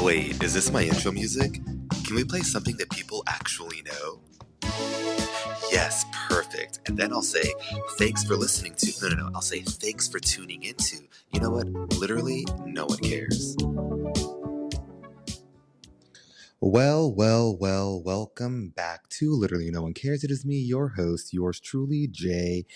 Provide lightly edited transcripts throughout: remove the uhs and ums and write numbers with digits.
Wait, is this my intro music? Can we play something that people actually know? Yes, perfect. And then I'll say, thanks for listening to... No. I'll say, thanks for tuning into... You know what? Literally, no one cares. Well, welcome back to Literally No One Cares. It is me, your host, yours truly, Jay.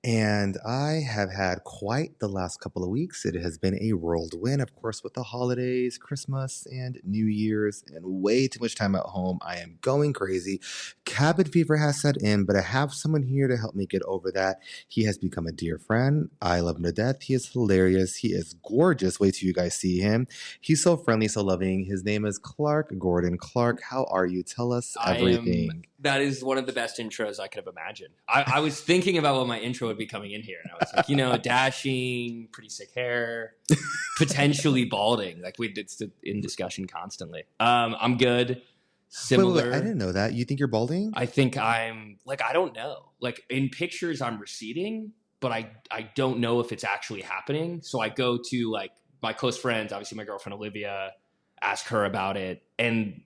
And I have had quite the last couple of weeks. It has been a whirlwind, of course, with the holidays, Christmas, and New Year's, and way too much time at home. I am going crazy. Cabin fever has set in, but I have someone here to help me get over that. He has become a dear friend. I love him to death. He is hilarious. He is gorgeous. Wait till you guys see him. He's so friendly, so loving. His name is Clark Gordon. Clark, how are you? Tell us everything. That is one of the best intros I could have imagined. I was thinking about what my intro would be coming in here, and I was like, dashing, pretty sick hair, potentially balding. Like it's in discussion constantly. I'm good. Similar. Wait, I didn't know that. You think you're balding? I think I'm I don't know. Like in pictures, I'm receding, but I don't know if it's actually happening. So I go to like my close friends, obviously my girlfriend Olivia, ask her about it, and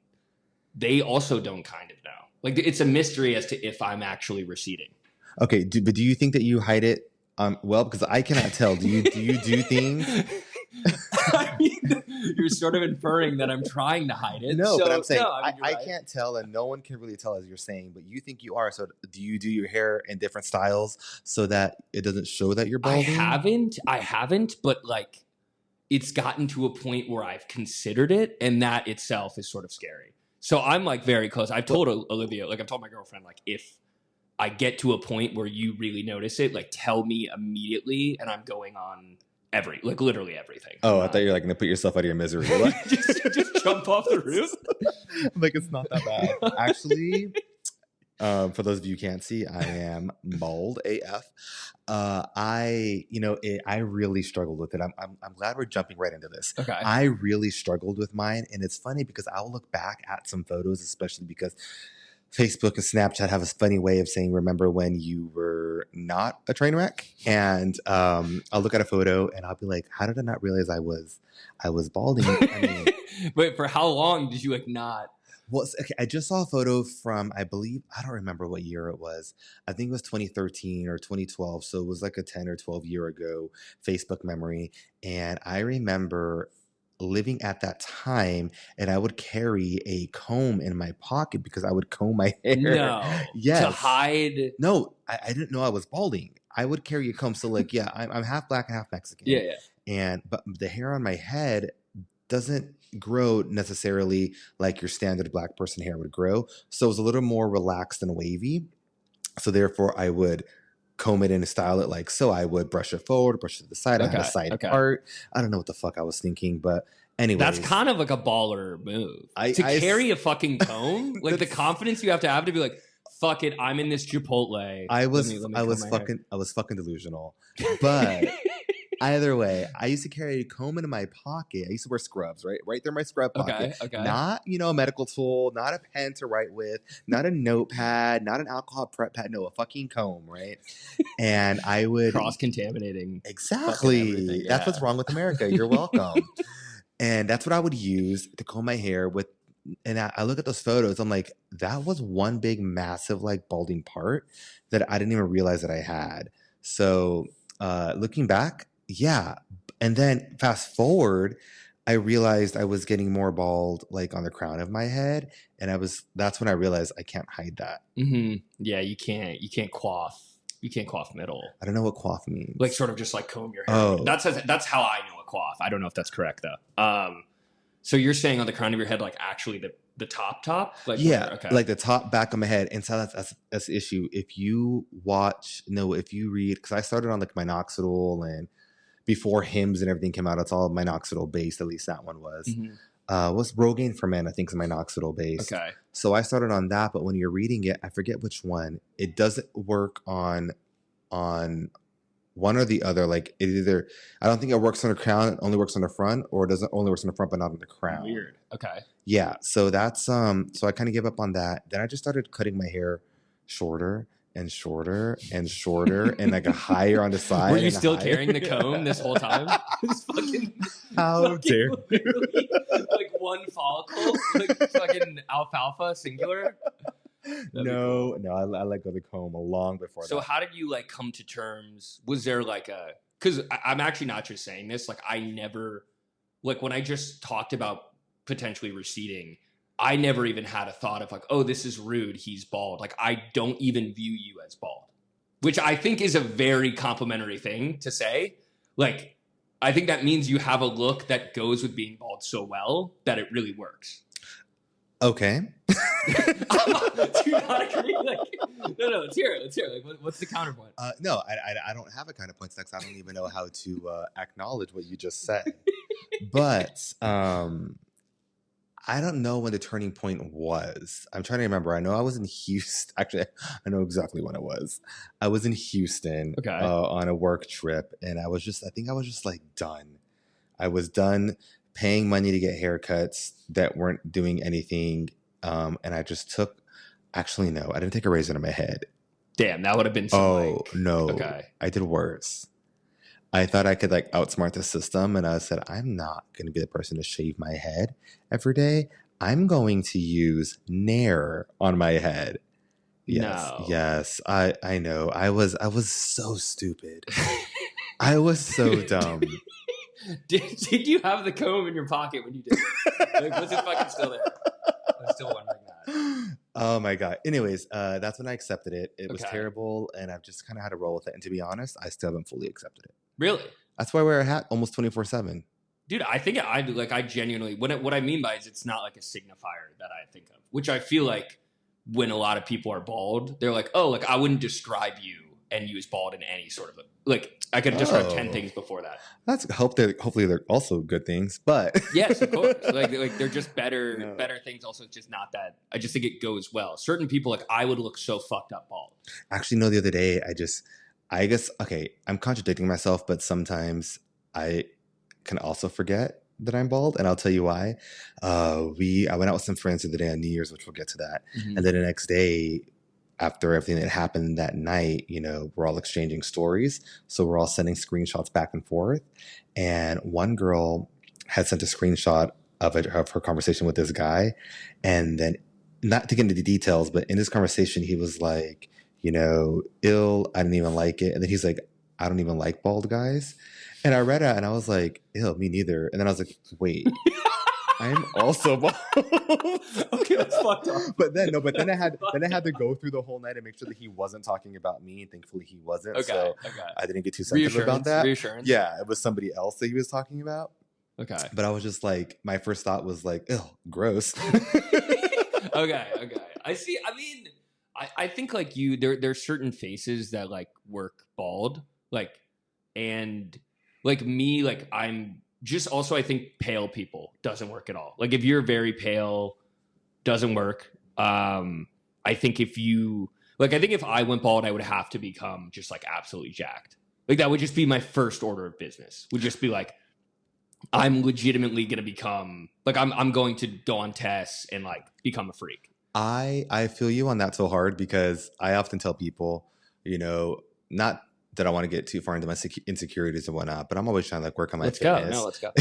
they also don't kind of know. Like it's a mystery as to if I'm actually receding. Okay, but do you think that you hide it? Well, because I cannot tell. Do you do things? I mean, you're sort of inferring that I'm trying to hide it. No, so, but I'm saying I right. can't tell, and no one can really tell, as you're saying. But you think you are. So do you do your hair in different styles so that it doesn't show that you're balding? I haven't, but like it's gotten to a point where I've considered it, and that itself is sort of scary. So I'm like very close. I've told Olivia, like I've told my girlfriend, like if I get to a point where you really notice it, like tell me immediately, and I'm going on literally everything. Oh, I thought you were like gonna put yourself out of your misery. just jump off the roof. Like it's not that bad. Actually, for those of you who can't see, I am bald AF. I really struggled with it. I'm glad we're jumping right into this. Okay. I really struggled with mine, and it's funny because I'll look back at some photos, especially because Facebook and Snapchat have a funny way of saying, remember when you were not a train wreck? And I'll look at a photo and I'll be like, how did I not realize I was balding? I mean, wait, for how long did you like not? Well, okay, I just saw a photo from, I believe, I don't remember what year it was. I think it was 2013 or 2012. So it was like a 10 or 12 year ago Facebook memory. And I remember living at that time, and I would carry a comb in my pocket because I would comb my hair. No. Yes. To hide. No, I didn't know I was balding. I would carry a comb. So like, yeah, I'm half black and half Mexican. Yeah. But the hair on my head doesn't grow necessarily like your standard black person hair would grow. So it was a little more relaxed and wavy. So therefore I would comb it and style it like so. I would brush it forward, brush it to the side. Okay, I had a side part. I don't know what the fuck I was thinking, but anyway. That's kind of like a baller move. To carry a fucking comb? Like the confidence you have to be like, fuck it, I'm in this Chipotle. I was fucking delusional. But either way, I used to carry a comb in my pocket. I used to wear scrubs, right there in my scrub pocket. Okay. Not, a medical tool, not a pen to write with, not a notepad, not an alcohol prep pad, no, a fucking comb, right? And I would... Cross-contaminating. Exactly. That's what's wrong with America. You're welcome. And that's what I would use to comb my hair with. And I look at those photos, I'm like, that was one big, massive, like, balding part that I didn't even realize that I had. So looking back, yeah. And then fast forward, I realized I was getting more bald like on the crown of my head. And that's when I realized I can't hide that. Mm-hmm. Yeah, you can't quaff. You can't quaff middle. I don't know what quaff means. Like sort of just like comb your hair. Oh. That's how I know a quaff. I don't know if that's correct though. So you're saying on the crown of your head, like actually the top? Like, yeah, okay. Like the top back of my head. And so that's the issue. If you read, because I started on like minoxidil, and before Hims and everything came out, it's all minoxidil based. At least that one was. Mm-hmm. What's Rogaine for Men? I think is minoxidil based. Okay. So I started on that, but when you're reading it, I forget which one. It doesn't work on one or the other. Like it either, I don't think it works on the crown, it only works on the front, or it doesn't only works on the front but not on the crown. Weird. Okay. Yeah. So that's so I kind of gave up on that. Then I just started cutting my hair shorter and shorter and shorter and like a higher on the side. Were you still carrying the comb this whole time? How dare you? Like one follicle, like fucking alfalfa singular. No, I let go of the comb long before So that. how did you like come to terms? Was there like a, because I'm actually not just saying this, like I never, like when I just talked about potentially receding, I never even had a thought of like, oh, this is rude, he's bald. Like I don't even view you as bald, which I think is a very complimentary thing to say. Like I think that means you have a look that goes with being bald so well that it really works. Okay. Do you not agree? Like, no, let's hear it. Like, what's the counterpoint? No, I don't have a counterpoint because I don't even know how to acknowledge what you just said. But I don't know when the turning point was. I'm trying to remember. I know I was in Houston. Actually, I know exactly when it was. I was in Houston on a work trip, and I think I was just like done. I was done paying money to get haircuts that weren't doing anything. And I just actually, no, I didn't take a razor to my head. Damn, that would have been some no. Okay. I did worse. I thought I could like outsmart the system, and I said, I'm not going to be the person to shave my head every day. I'm going to use Nair on my head. Yes, I know. I was so stupid. I was so dumb. Did you have the comb in your pocket when you did it? Like, was it fucking still there? I'm still wondering that. Oh my God. Anyways, that's when I accepted it. It was terrible, and I've just kind of had to roll with it. And to be honest, I still haven't fully accepted it. Really? That's why I wear a hat almost 24/7. Dude, I think I genuinely, what I mean by is it's not like a signifier that I think of, which I feel like when a lot of people are bald, they're like, oh, like I wouldn't describe you and use bald in any sort of like I could describe 10 things before that. Hopefully they're also good things, but yes, of course. like they're just better things. Also, it's just not that. I just think it goes well. Certain people, like I would look so fucked up bald. Actually, no. The other day, I guess okay, I'm contradicting myself, but sometimes I can also forget that I'm bald, and I'll tell you why. I went out with some friends the other day on New Year's, which we'll get to that, and then the next day, after everything that happened that night, we're all exchanging stories. So we're all sending screenshots back and forth. And one girl had sent a screenshot of her conversation with this guy. And then, not to get into the details, but in this conversation, he was like, ill, I didn't even like it. And then he's like, I don't even like bald guys. And I read it and I was like, ill, me neither. And then I was like, wait. I'm also bald. Okay, that's fucked up. But then I had to go through the whole night and make sure that he wasn't talking about me, and thankfully he wasn't. Okay. I didn't get too sensitive about that. Reassurance. Yeah, it was somebody else that he was talking about. Okay. But I was just like, my first thought was like, ew, gross. Okay. I see. I mean, I think like there's certain faces that like work bald, like, and like me, like I'm just also, I think pale people doesn't work at all. Like if you're very pale, doesn't work. I think if I went bald, I would have to become just like absolutely jacked. Like that would just be my first order of business. Would just be like, I'm legitimately going to become like, I'm going to go on tests and like become a freak. I feel you on that so hard because I often tell people, not that I want to get too far into my insecurities and whatnot, but I'm always trying to like work on my fitness. Let's go.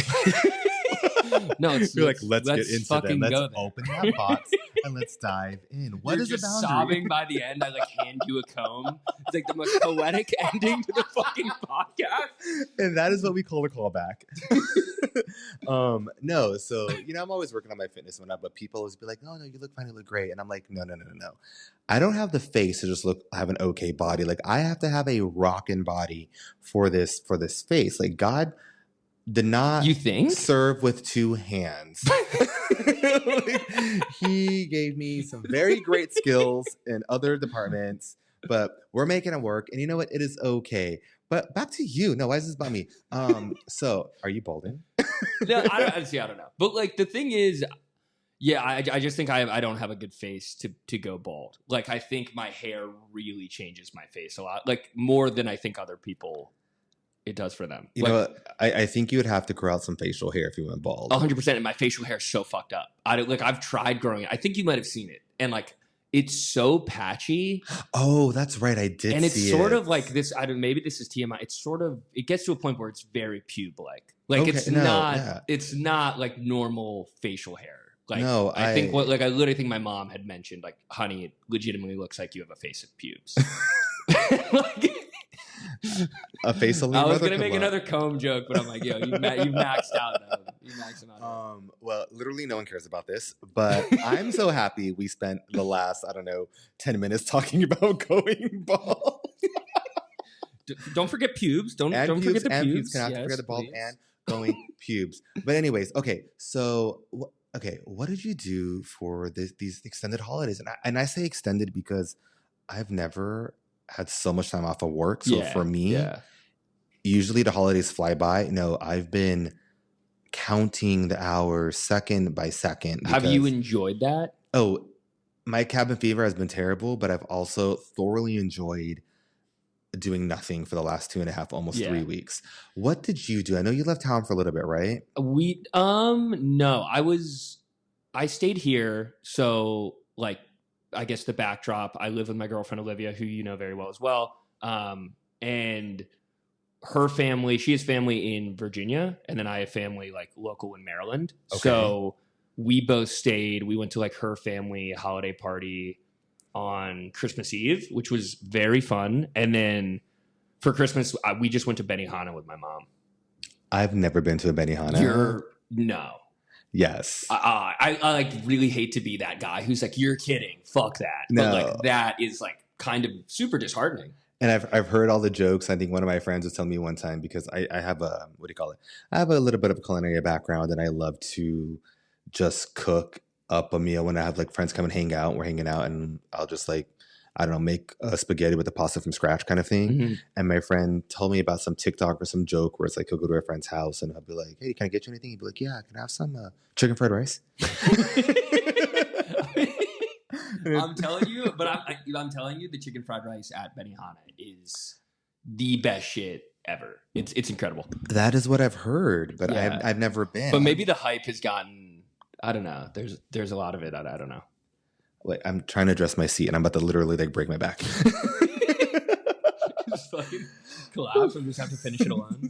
No, let's get into them. Let's open that box and let's dive in. What You're is just the boundary? sobbing by the end. I like hand you a comb. It's like the most poetic ending to the fucking podcast. And that is what we call a callback. No, so I'm always working on my fitness and whatnot, but people always be like, "Oh no, you look fine, you look great," and I'm like, no. I don't have the face to just have an okay body. Like I have to have a rockin' body for this face. Like God did not serve with two hands. He gave me some very great skills in other departments, but we're making it work. And you know what? It is okay. But back to you. No, why is this about me? So are you balding? No, I don't know. But like the thing is, yeah, I just think I don't have a good face to go bald. Like I think my hair really changes my face a lot, like more than I think other people it does for them. You know what? I think you would have to grow out some facial hair if you went bald. 100%. And my facial hair is so fucked up. I've tried growing it. I think you might have seen it. And like it's so patchy. Oh, that's right. I did And it's see sort it. of like this. I don't. Maybe this is TMI. It's sort of. It gets to a point where it's very pube-like. Like Okay, it's no, not. yeah. It's not like normal facial hair. Like No, I think what. Like I literally think my mom had mentioned. Like, honey, it legitimately looks like you have a face of pubes. Like, a face of I was gonna make another comb joke, but I'm like, yo, you maxed out. You maxed them out. Well, literally no one cares about this, but I'm so happy we spent the last, I don't know, 10 minutes talking about going bald. Don't forget pubes. Don't forget the pubes. Cannot forget the bald and going pubes. But anyways, okay. So, what did you do for these extended holidays? And I say extended because I've never had so much time off of work. So for me, usually the holidays fly by. No, I've been counting the hours second by second. Have you enjoyed that? Oh, my cabin fever has been terrible, but I've also thoroughly enjoyed doing nothing for the last 2.5, almost 3 weeks. What did you do? I know you left town for a little bit, right? No, I stayed here. So like, I guess the backdrop, I live with my girlfriend, Olivia, who you know very well as well. And her family, she has family in Virginia, and then I have family like local in Maryland. Okay. So we both stayed. We went to like her family holiday party on Christmas Eve, which was very fun. And then for Christmas, we just went to Benihana with my mom. I've never been to a Benihana. No. Yes. I like really hate to be that guy who's like, you're kidding. Fuck that. No. But like that is like kind of super disheartening. And I've heard all the jokes. I think one of my friends was telling me one time, because I have a, what do you call it? I have a little bit of a culinary background, and I love to just cook up a meal when I have like friends come and hang out. We're hanging out, and I'll just like, I don't know, make a spaghetti with the pasta from scratch kind of thing. Mm-hmm. And my friend told me about some TikTok or some joke where it's like he'll go to a friend's house and I'll be like, hey, can I get you anything? He'd be like, yeah, can I have some chicken fried rice? I'm telling you, but I'm telling you, the chicken fried rice at Benihana is the best shit ever. It's incredible. That is what I've heard, but I've never been. But maybe the hype has gotten, I don't know. There's a lot of it. I don't know. Wait, I'm trying to adjust my seat, and I'm about to literally like break my back. Just fucking collapse and just have to finish it alone.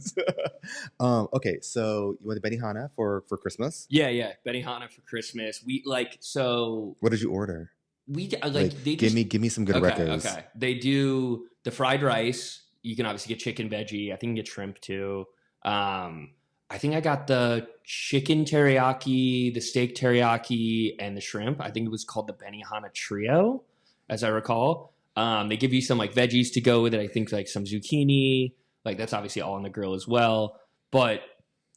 Okay, so you went to Benihana for Christmas? Yeah, Benihana for Christmas. What did you order? Give me some good recos. Okay, they do the fried rice. You can obviously get chicken, veggie. I think you can get shrimp too. I think I got the chicken teriyaki, the steak teriyaki, and the shrimp. I think it was called the Benihana Trio, as I recall. They give you some like veggies to go with it. I think like some zucchini, like that's obviously all on the grill as well. But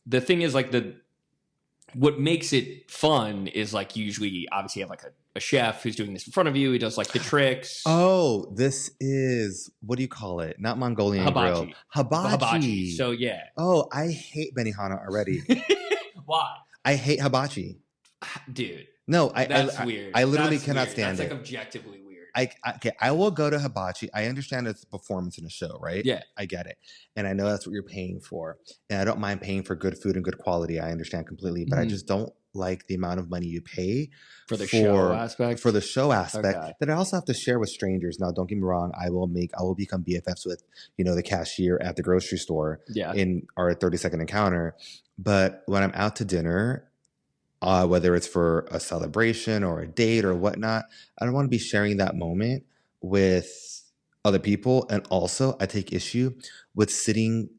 the thing is like what makes it fun is like usually obviously you have like a chef who's doing this in front of you. He does like the tricks. Oh, this is, what do you call it? Not Mongolian grill. Hibachi. So yeah. Oh, I hate Benihana already. Why? I hate hibachi. Dude. No, that's weird. I literally cannot stand it. That's like objectively weird. I will go to hibachi. I understand it's a performance in a show, right? Yeah. I get it. And I know that's what you're paying for. And I don't mind paying for good food and good quality. I understand completely. But I just don't like the amount of money you pay for the show aspect. For the show aspect that I also have to share with strangers. Now, don't get me wrong. I will become BFFs with, the cashier at the grocery store in our 30-second encounter. But when I'm out to dinner, whether it's for a celebration or a date or whatnot, I don't want to be sharing that moment with other people. And also, I take issue with sitting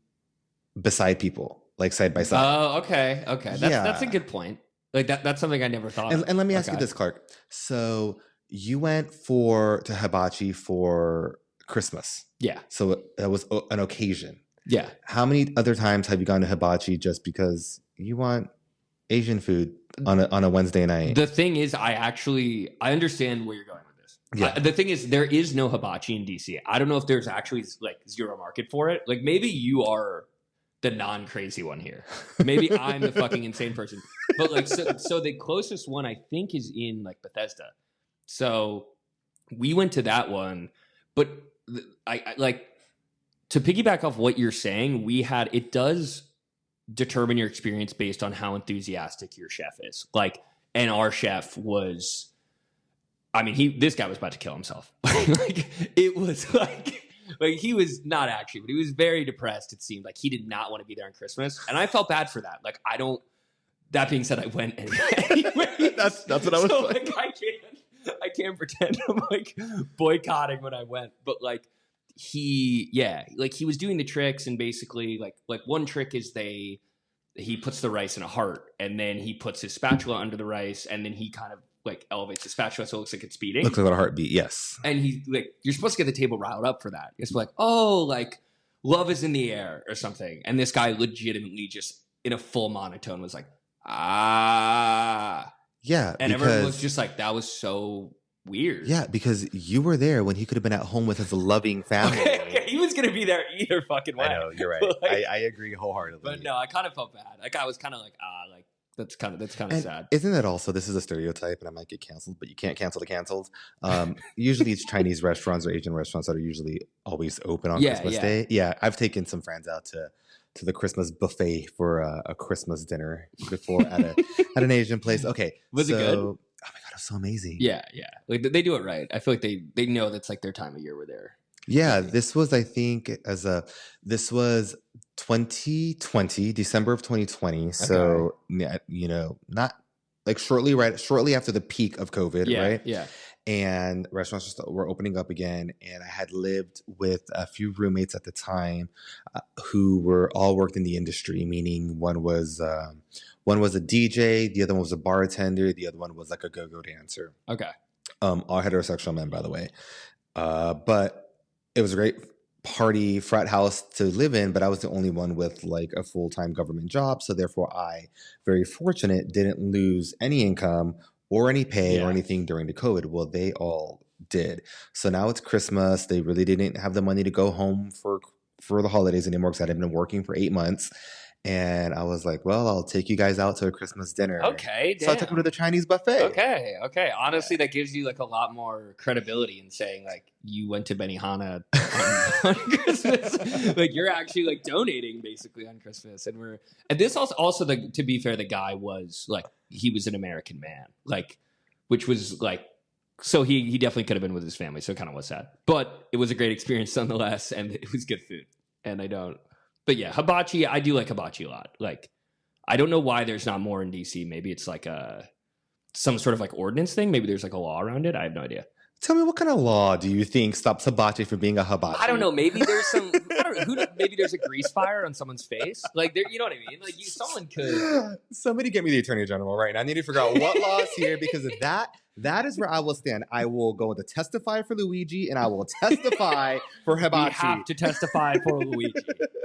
beside people, like side by side. Oh, okay. That's a good point. Like that's something I never thought. And let me ask you this, Clark. So you went to hibachi for Christmas. Yeah. So that was an occasion. Yeah. How many other times have you gone to hibachi just because you want Asian food on a Wednesday night? The thing is, I understand where you're going with this. Yeah. The thing is, there is no hibachi in DC. I don't know if there's actually like zero market for it. Like maybe you are the non-crazy one here. Maybe I'm the fucking insane person. But like, so the closest one I think is in like Bethesda. So we went to that one, but I like to piggyback off what you're saying. It does determine your experience based on how enthusiastic your chef is. Like, and our chef was, I mean, this guy was about to kill himself. Like it was like he was not actually, but he was very depressed. It seemed like he did not want to be there on Christmas, and I felt bad for that. Like I don't. That being said, I went anyway. That's what I was like. I can't pretend I'm like boycotting when I went, but like he was doing the tricks, and basically like one trick is he puts the rice in a heart, and then he puts his spatula under the rice, and then he kind of like elevates the spatula so it looks like it's beating. Looks like a heartbeat, yes. And he like you're supposed to get the table riled up for that. It's like, oh, like love is in the air or something. And this guy legitimately just in a full monotone was like, ah. Yeah. And everyone was just like, that was so weird. Yeah, because you were there when he could have been at home with his loving family. Okay, he was going to be there either fucking way. I know, you're right. Like, I agree wholeheartedly. But no, I kind of felt bad. Like I was kind of like, like that's kind of sad. Isn't that also, this is a stereotype and I might get canceled, but you can't cancel the canceled. Usually it's Chinese restaurants or Asian restaurants that are usually always open on Christmas Day. Yeah, I've taken some friends out to the Christmas buffet for a Christmas dinner before at an Asian place. Okay. Was it good? Oh my God, it was so amazing. Yeah. Like they do it right. I feel like they know that's like their time of year we're there. Yeah, this was, I think, this was 2020, December of 2020. Okay. So, not like shortly after the peak of COVID, right? Yeah. And restaurants were opening up again. And I had lived with a few roommates at the time who were all worked in the industry, meaning one was a DJ, the other one was a bartender, the other one was like a go-go dancer. Okay. All heterosexual men, by the way. But it was a great party frat house to live in, but I was the only one with like a full-time government job. So therefore I, very fortunate, didn't lose any income or any pay or anything during the COVID. Well, they all did. So now it's Christmas. They really didn't have the money to go home for the holidays anymore because I had been working for 8 months. And I was like, well, I'll take you guys out to a Christmas dinner. Okay, damn. So I took them to the Chinese buffet. Okay. Honestly, that gives you like a lot more credibility in saying like you went to Benihana on Christmas. Like you're actually like donating basically on Christmas. And this also to be fair, the guy was like, he was an American man, like, which was like, so he definitely could have been with his family. So it kind of was sad, but it was a great experience nonetheless. And it was good food. But yeah, hibachi, I do like hibachi a lot. Like, I don't know why there's not more in DC. Maybe it's like some sort of like ordinance thing. Maybe there's like a law around it. I have no idea. Tell me, what kind of law do you think stops hibachi from being a hibachi? I don't know. Maybe there's some. I don't know. Maybe there's a grease fire on someone's face. Like, you know what I mean? Like, someone could. Somebody get me the Attorney General right now. I need to figure out what law is here because of that is where I will stand. I will go to testify for Luigi, and I will testify for hibachi. We have to testify for Luigi.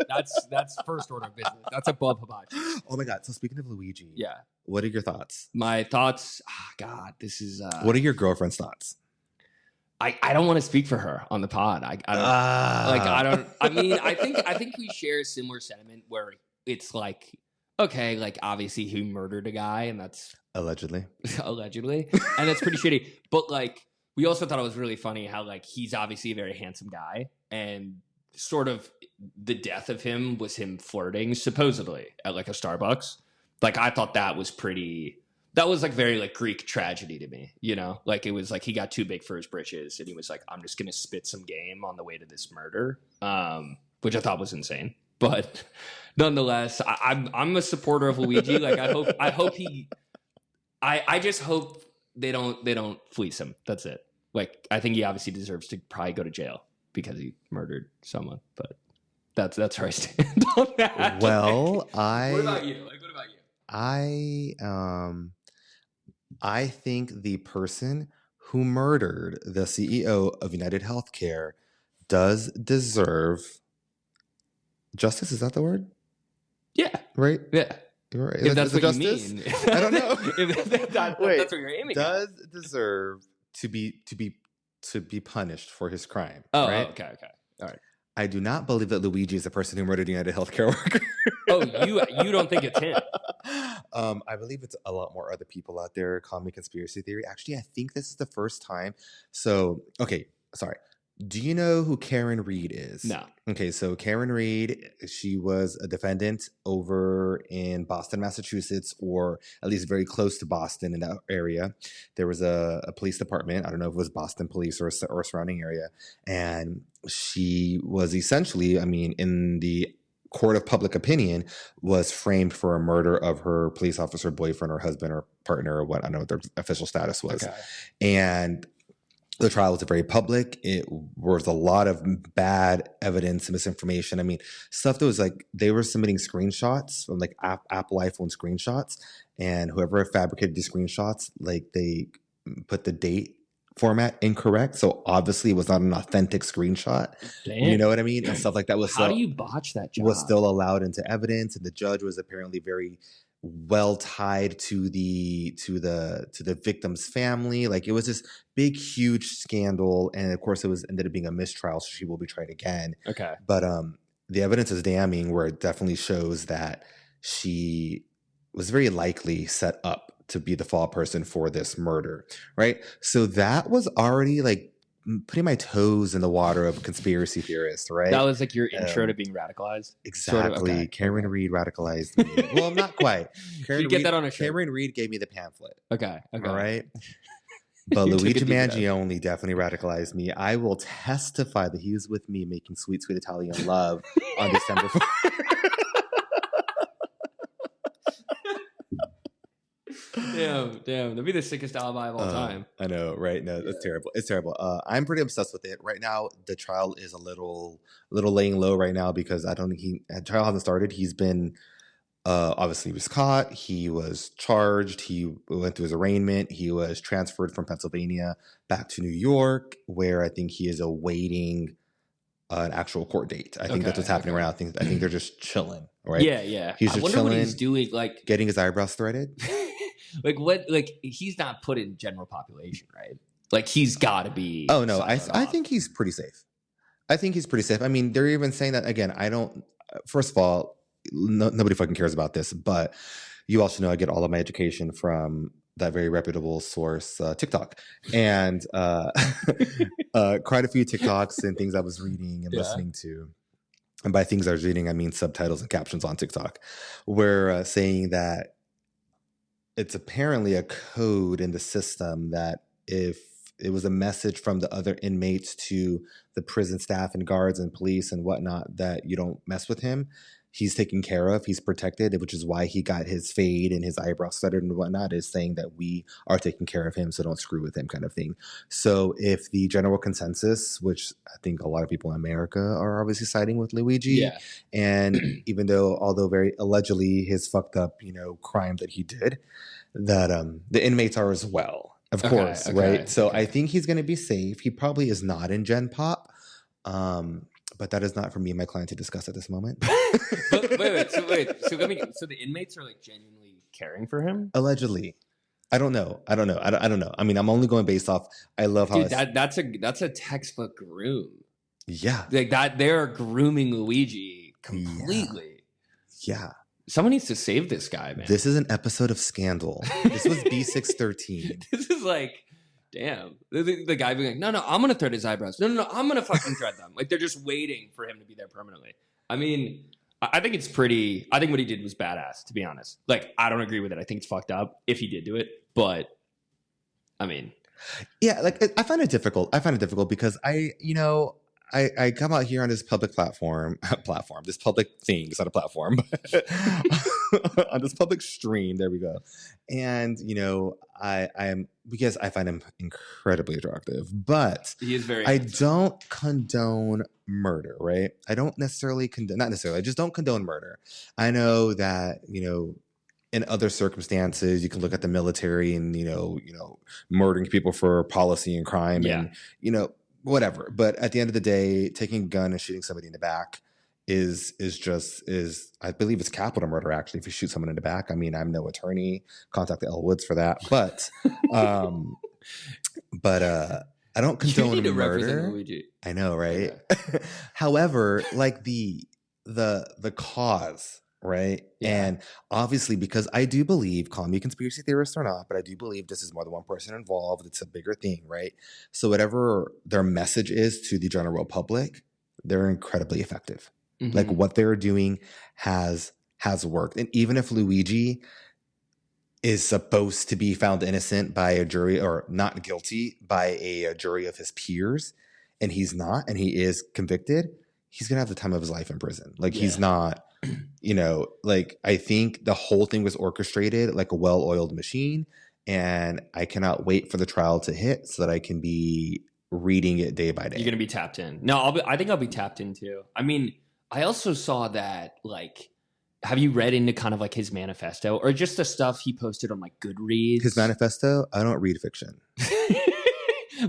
That's first order of business. That's above hibachi. Oh my God! So speaking of Luigi, yeah, what are your thoughts? My thoughts. God, this is. What are your girlfriend's thoughts? I don't want to speak for her on the pod. I don't. I mean, I think we share a similar sentiment where it's like, okay, like obviously he murdered a guy, and that's allegedly, and that's pretty shitty. But like, we also thought it was really funny how like he's obviously a very handsome guy, and sort of the death of him was him flirting supposedly at like a Starbucks. Like I thought that was pretty. That was like very like Greek tragedy to me, you know, like it was like he got too big for his britches and he was like, I'm just going to spit some game on the way to this murder, which I thought was insane. But nonetheless, I'm a supporter of Luigi. Like I just hope they don't fleece him. That's it. Like I think he obviously deserves to probably go to jail because he murdered someone. But that's where I stand on that. Well, what about you? Like what about you? I think the person who murdered the CEO of United Healthcare does deserve justice. Is that the word? Yeah. Right? Yeah. Right. If that's what justice? You mean. I don't know. That's what you're aiming at. Does deserve to be punished for his crime. Oh, right? Okay. All right. I do not believe that Luigi is the person who murdered United Healthcare worker. Oh, you don't think it's him? I believe it's a lot more other people out there. Call me conspiracy theory. Actually, I think this is the first time. So, okay, sorry. Do you know who Karen Reed is? No. Okay, so Karen Reed, she was a defendant over in Boston, Massachusetts, or at least very close to Boston in that area. There was a police department. I don't know if it was Boston police or surrounding area. And she was essentially, I mean, in the court of public opinion, was framed for a murder of her police officer boyfriend or husband or partner or what, I don't know what their official status was. Okay. And the trial was very public. It was a lot of bad evidence and misinformation. I mean, stuff that was like they were submitting screenshots from like Apple iPhone screenshots, and whoever fabricated these screenshots, like they put the date format incorrect. So obviously, it was not an authentic screenshot. Damn. You know what I mean? And stuff like that was How do you botch that job? was still allowed into evidence, and the judge was apparently very well tied to the victim's family. Like it was this big huge scandal, and of course it was ended up being a mistrial, so she will be tried again. Okay. But the evidence is damning, where it definitely shows that she was very likely set up to be the fall person for this murder, right? So that was already like putting my toes in the water of a conspiracy theorist, right? That was like your intro to being radicalized. Exactly. Sort of, okay. Karen Reed radicalized me. Well, not quite. You get that on a shirt. Karen Reed gave me the pamphlet. Okay. All right. But You took Luigi a deep dive. Mangione definitely radicalized me. I will testify that he was with me making sweet, sweet Italian love on December 4th. Damn. That'd be the sickest alibi of all time. I know, right? No, that's terrible. It's terrible. I'm pretty obsessed with it right now. The trial is a little laying low right now because the trial hasn't started. He's been obviously he was caught. He was charged. He went through his arraignment. He was transferred from Pennsylvania back to New York, where I think he is awaiting an actual court date. I think that's what's happening right now. I think they're just chilling, right? Yeah. He's just I wonder chilling, what he's doing, like getting his eyebrows threaded. like what? Like he's not put in general population, right? Like he's got to be. Oh no, I think he's pretty safe. I think he's pretty safe. I mean, they're even saying that again. I don't. First of all, nobody fucking cares about this, but you also know I get all of my education from that very reputable source, TikTok, and quite a few TikToks and things I was reading and listening to. And by things I was reading, I mean subtitles and captions on TikTok, were saying that it's apparently a code in the system that if it was a message from the other inmates to the prison staff and guards and police and whatnot that you don't mess with him, he's taken care of, he's protected, which is why he got his fade and his eyebrows stuttered and whatnot, is saying that we are taking care of him, so don't screw with him kind of thing. So if the general consensus, which I think a lot of people in America are obviously siding with Luigi, and even though, although very allegedly his fucked up, crime that he did, that the inmates are as well, of course, right? So I think he's going to be safe. He probably is not in Gen Pop. But that is not for me and my client to discuss at this moment. But wait. So the inmates are like genuinely caring for him? Allegedly. I don't know. I don't know. I mean, I'm only going based off. I love how that's a textbook groom. Yeah. Like that, they're grooming Luigi completely. Yeah. Someone needs to save this guy, man. This is an episode of Scandal. This was B613. This is like, damn. The guy being like, no, I'm going to thread his eyebrows. No, I'm going to fucking thread them. Like, they're just waiting for him to be there permanently. I mean, I think what he did was badass, to be honest. Like, I don't agree with it. I think it's fucked up if he did do it. But, I mean. Yeah, like, I find it difficult. Because I come out here on this public this public thing, it's not a platform, but on this public stream, there we go. And, I am, because I find him incredibly attractive, but he is very I don't condone murder, right? I don't necessarily I just don't condone murder. I know that, in other circumstances, you can look at the military and, murdering people for policy and crime and, whatever. But at the end of the day, taking a gun and shooting somebody in the back is I believe it's capital murder, actually, if you shoot someone in the back. I mean, I'm no attorney. Contact the L Woods for that. But I don't condone you need to murder. Represent Luigi. I know, right? Okay. However, like the cause right? Yeah. And obviously, because I do believe, call me a conspiracy theorist or not, but I do believe this is more than one person involved. It's a bigger thing, right? So whatever their message is to the general public, they're incredibly effective. Like what they're doing has worked. And even if Luigi is supposed to be found innocent by a jury or not guilty by a jury of his peers, and he's not, and he is convicted, he's gonna have the time of his life in prison. Like he's not, like I think the whole thing was orchestrated like a well-oiled machine, and I cannot wait for the trial to hit so that I can be reading it day by day. You're gonna be tapped in. No, I think I'll be tapped in too. I mean, I also saw that like. Have you read into kind of like his manifesto or just the stuff he posted on like Goodreads? His manifesto? I don't read fiction.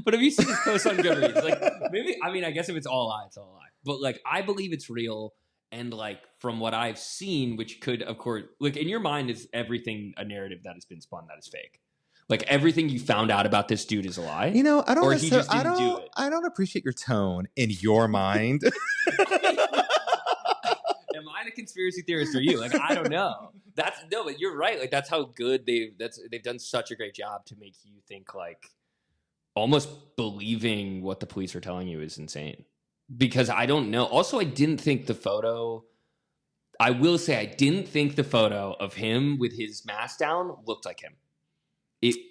But have you seen his posts on Goodreads? Like maybe, I mean, I guess if it's all a lie, it's all a lie. But like, I believe it's real. And like from what I've seen, which could, of course, like in your mind is everything a narrative that has been spun that is fake. Like everything you found out about this dude is a lie. You know, I don't. Or he just didn't do it. I don't appreciate your tone in your mind. Am I the conspiracy theorist or you? Like, I don't know. But you're right. Like, that's how good they've done such a great job to make you think like almost believing what the police are telling you is insane. Because I don't know. Also, I didn't think the photo. I will say I didn't think the photo of him with his mask down looked like him.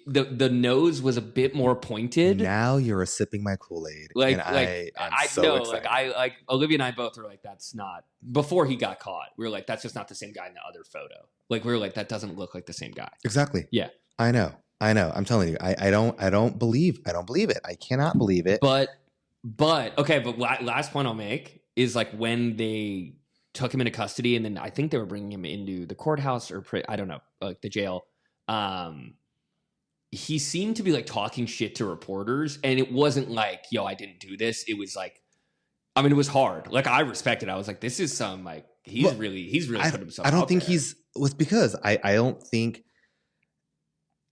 The nose was a bit more pointed. Now you're sipping my Kool-Aid. Like, and I so know, excited. like Olivia and I both were like, that's not before he got caught. We were like, that's just not the same guy in the other photo. Like we were like, that doesn't look like the same guy. Exactly. Yeah. I know. I'm telling you, I don't believe it. I cannot believe it. But okay. But last point I'll make is like when they took him into custody, and then I think they were bringing him into the courthouse or I don't know, like the jail. He seemed to be like talking shit to reporters, and it wasn't like, yo, I didn't do this. It was like, I mean, it was hard. Like I respected it. I was like, this is some like he's really put himself. I don't out think there. was because I don't think.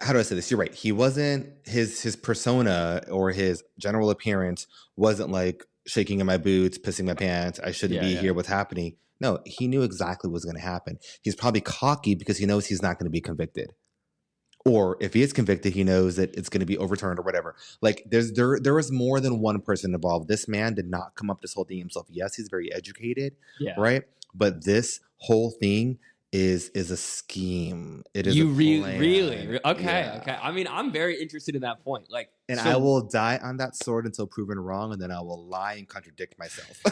How do I say this? You're right. He wasn't his persona or his general appearance wasn't like shaking in my boots, pissing my pants. I shouldn't be here. What's happening? No, he knew exactly what was going to happen. He's probably cocky because he knows he's not going to be convicted. Or if he is convicted, he knows that it's going to be overturned or whatever. Like there was more than one person involved. This man did not come up with this whole thing himself. Yes, he's very educated, right? But this whole thing is a scheme. It is really okay. Yeah. Okay. I mean, I'm very interested in that point. Like, and I will die on that sword until proven wrong, and then I will lie and contradict myself.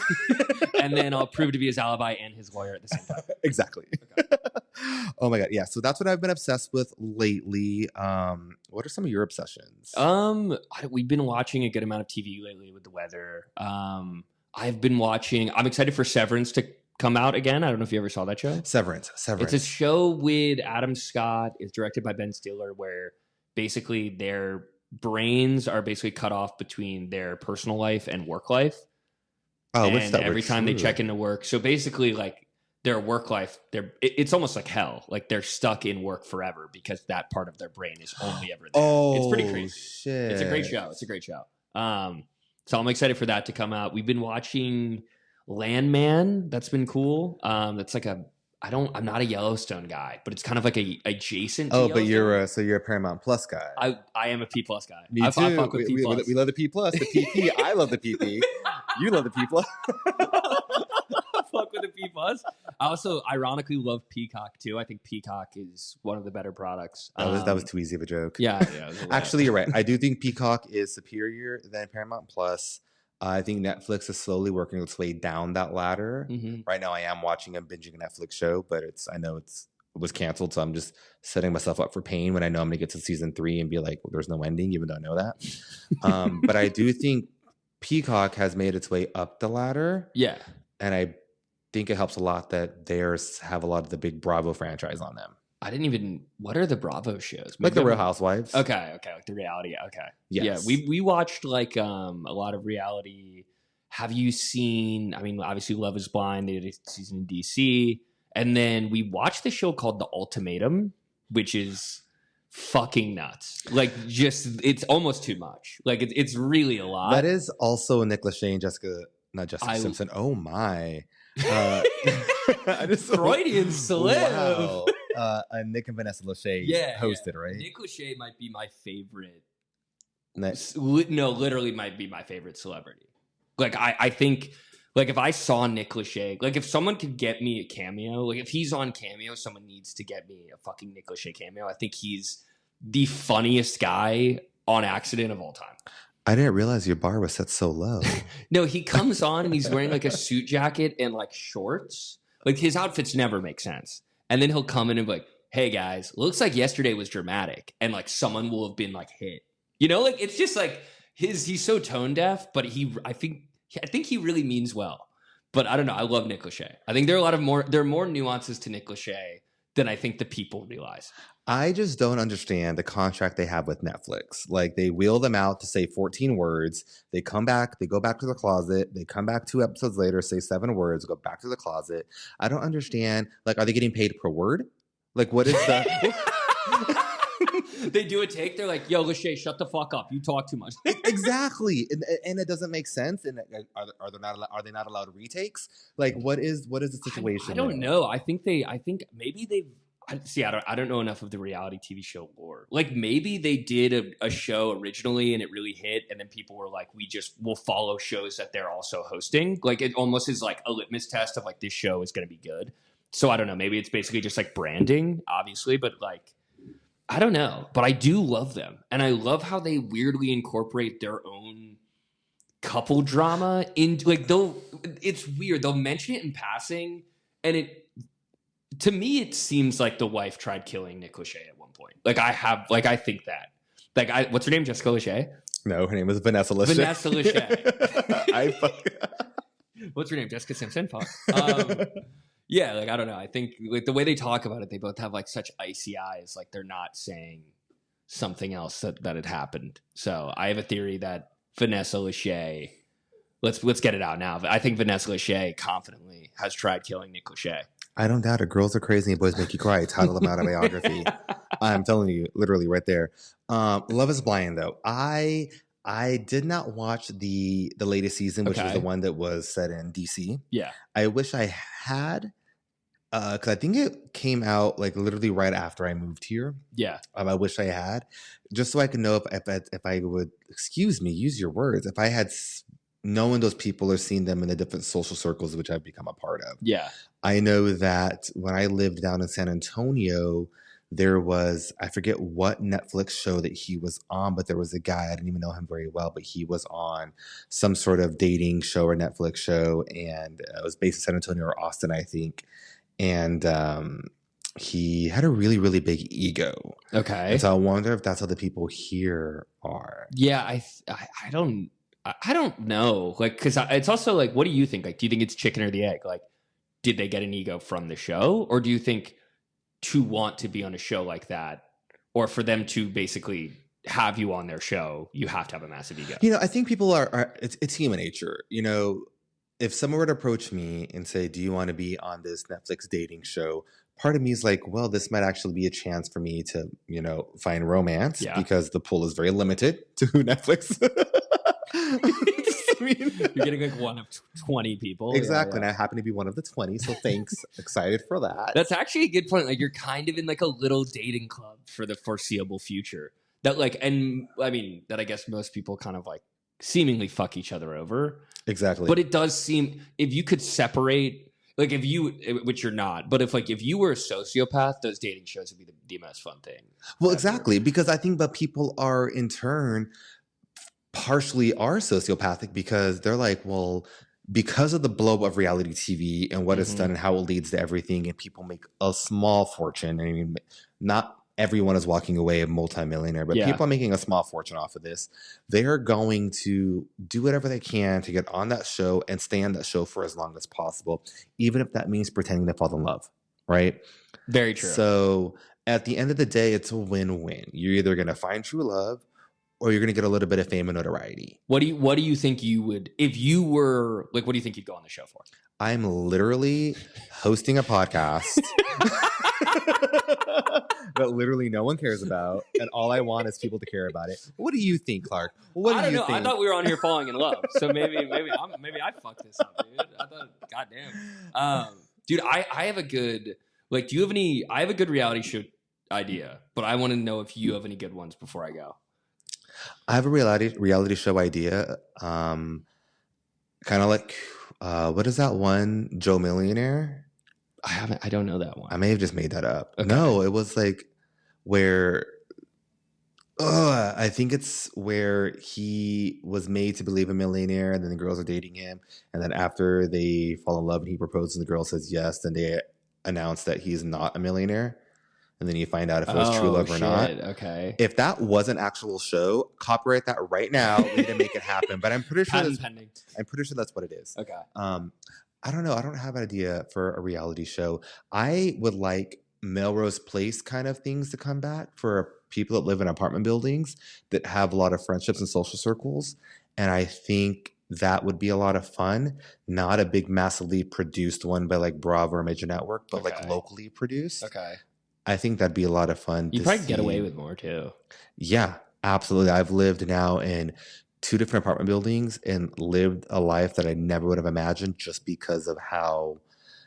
And then I'll prove to be his alibi and his lawyer at the same time. Exactly. Okay. Oh my god, yeah. So that's what I've been obsessed with lately. What are some of your obsessions? We've been watching a good amount of TV lately with the weather. I'm excited for Severance to come out again. I don't know if you ever saw that show. Severance. It's a show with Adam Scott. It's directed by Ben Stiller, where basically their brains are basically cut off between their personal life and work life. Oh, and every time they check into work. So basically, like their work life, it's almost like hell. Like they're stuck in work forever because that part of their brain is only ever there. It's pretty crazy. Shit. It's a great show. So I'm excited for that to come out. We've been watching Landman. That's been cool. That's like I'm not a Yellowstone guy, but it's kind of like a adjacent. Oh, but you're a Paramount Plus guy. I am a P Plus guy. Me too. I fuck with P Plus. We love the P Plus. The PP. I love the PP. You love the P Plus. Fuck with the P Plus. I also ironically love Peacock too. I think Peacock is one of the better products. That was too easy of a joke. Yeah. Actually, you're right. I do think Peacock is superior than Paramount Plus. I think Netflix is slowly working its way down that ladder. Mm-hmm. Right now, I am binging a Netflix show, but I know it was canceled, so I'm just setting myself up for pain when I know I'm going to get to season 3 and be like, well, there's no ending, even though I know that. But I do think Peacock has made its way up the ladder. Yeah. And I think it helps a lot that theirs have a lot of the big Bravo franchise on them. What are the Bravo shows? Like the Real Housewives. Okay. Like the reality. Okay. Yes. Yeah. We watched like a lot of reality. Have you seen, I mean, obviously Love is Blind. They did a season in DC. And then we watched the show called The Ultimatum, which is fucking nuts. Like it's almost too much. Like it's really a lot. That is also Nick Lachey and Jessica Simpson. Oh my. I just Freudian slip. Wow. Nick and Vanessa Lachey hosted, right? Nick Lachey might be my favorite. Nice. No, literally might be my favorite celebrity. Like I think, like if I saw Nick Lachey, like if someone could get me a cameo, like if he's on Cameo, someone needs to get me a fucking Nick Lachey cameo. I think he's the funniest guy on accident of all time. I didn't realize your bar was set so low. No, he comes on and he's wearing like a suit jacket and like shorts. Like his outfits never make sense. And then he'll come in and be like, hey guys, looks like yesterday was dramatic. And like someone will have been like hit. You know, like it's just like he's so tone deaf, but I think he really means well. But I don't know. I love Nick Lachey. I think there are more nuances to Nick Lachey than I think the people realize. I just don't understand the contract they have with Netflix. Like they wheel them out to say 14 words. They come back, they go back to the closet. They come back 2 episodes later, say 7 words, go back to the closet. I don't understand. Like, are they getting paid per word? Like, what is the... They do a take. They're like, yo, Lachey, shut the fuck up. You talk too much. Exactly. And it doesn't make sense. And are they not allowed retakes? Like, what is the situation? I don't know. I think maybe they've... See, I don't know enough of the reality TV show lore. Like maybe they did a show originally and it really hit, and then people were like, we'll follow shows that they're also hosting. Like it almost is like a litmus test of like this show is going to be good. So I don't know. Maybe it's basically just like branding, obviously, but like I don't know. But I do love them, and I love how they weirdly incorporate their own couple drama into like it's weird. They'll mention it in passing, and to me, it seems like the wife tried killing Nick Lachey at one point. I think that. What's her name? Jessica Lachey? No, her name is Vanessa Lachey. Vanessa Lachey. What's her name? Jessica Simpson? Fuck. Yeah, like, I don't know. I think like the way they talk about it, they both have like such icy eyes. Like they're not saying something else that had happened. So I have a theory that Vanessa Lachey, let's get it out now. I think Vanessa Lachey confidently has tried killing Nick Lachey. I don't doubt it. Girls are crazy and boys make you cry. Title of my autobiography. I'm telling you, literally right there. Love is Blind, though. I did not watch the latest season, which was the one that was set in DC. Yeah. I wish I had, because I think it came out like literally right after I moved here. Yeah. I wish I had, just so I could know if I would, excuse me, use your words, if I had known those people or seen them in the different social circles which I've become a part of. Yeah. I know that when I lived down in San Antonio, there was, I forget what Netflix show that he was on, but there was a guy, I didn't even know him very well, but he was on some sort of dating show or Netflix show, and it was based in San Antonio or Austin, I think. And he had a really, really big ego. Okay. And so I wonder if that's how the people here are. Yeah, I don't know. Like, because it's also like, what do you think? Like, do you think it's chicken or the egg? Like, did they get an ego from the show? Or do you think to want to be on a show like that, or for them to basically have you on their show, you have to have a massive ego? You know, I think people are it's human nature. You know, if someone were to approach me and say, do you want to be on this Netflix dating show? Part of me is like, well, this might actually be a chance for me to, you know, find romance because the pool is very limited to Netflix. I mean, you're getting like one of 20 people. Exactly. And I happen to be one of the 20. So thanks. Excited for that. That's actually a good point. Like you're kind of in like a little dating club for the foreseeable future. That like, and I mean, that I guess most people kind of like seemingly fuck each other over. Exactly. But it does seem, if you could separate, like if you, which you're not, but if you were a sociopath, those dating shows would be the most fun thing. Well, exactly. Because I think that people are in turn partially are sociopathic because they're like, well, because of the blow up of reality TV and what it's done and how it leads to everything, and people make a small fortune. I mean, not everyone is walking away a multimillionaire, but people are making a small fortune off of this. They are going to do whatever they can to get on that show and stay on that show for as long as possible, even if that means pretending to fall in love, right? Very true. So at the end of the day, it's a win-win. You're either going to find true love, or you're going to get a little bit of fame and notoriety. What do you think you would, if you were, like, what do you think you'd go on the show for? I'm literally hosting a podcast. but literally no one cares about, and all I want is people to care about it. What do you think, Clark? What I do don't you know. I think? thought we were on here falling in love, so maybe I fucked this up, dude. I thought, goddamn, dude, I have a good like. Do you have any? I have a good reality show idea, but I want to know if you have any good ones before I go. I have a reality show idea. Kind of like what is that one? Joe Millionaire? I don't know that I one. may have just made that up. Okay. No, it was like where I think it's where he was made to believe a millionaire, and then the girls are dating him, and then after they fall in love and he proposes and the girl says yes, then they announce that he's not a millionaire, and then you find out if it was true love or not. Okay. If that was an actual show, copyright that right now. We need to make it happen. But I'm pretty sure Pending. I'm pretty sure that's what it is. Okay. I don't know. I don't have an idea for a reality show. I would like Melrose Place kind of things to come back for people that live in apartment buildings that have a lot of friendships and social circles. And I think that would be a lot of fun. Not a big, massively produced one by like Bravo or Major Network, but like locally produced. Okay. I think that'd be a lot of fun. You probably get away with more too. Yeah, absolutely. I've lived now in 2 different apartment buildings and lived a life that I never would have imagined just because of how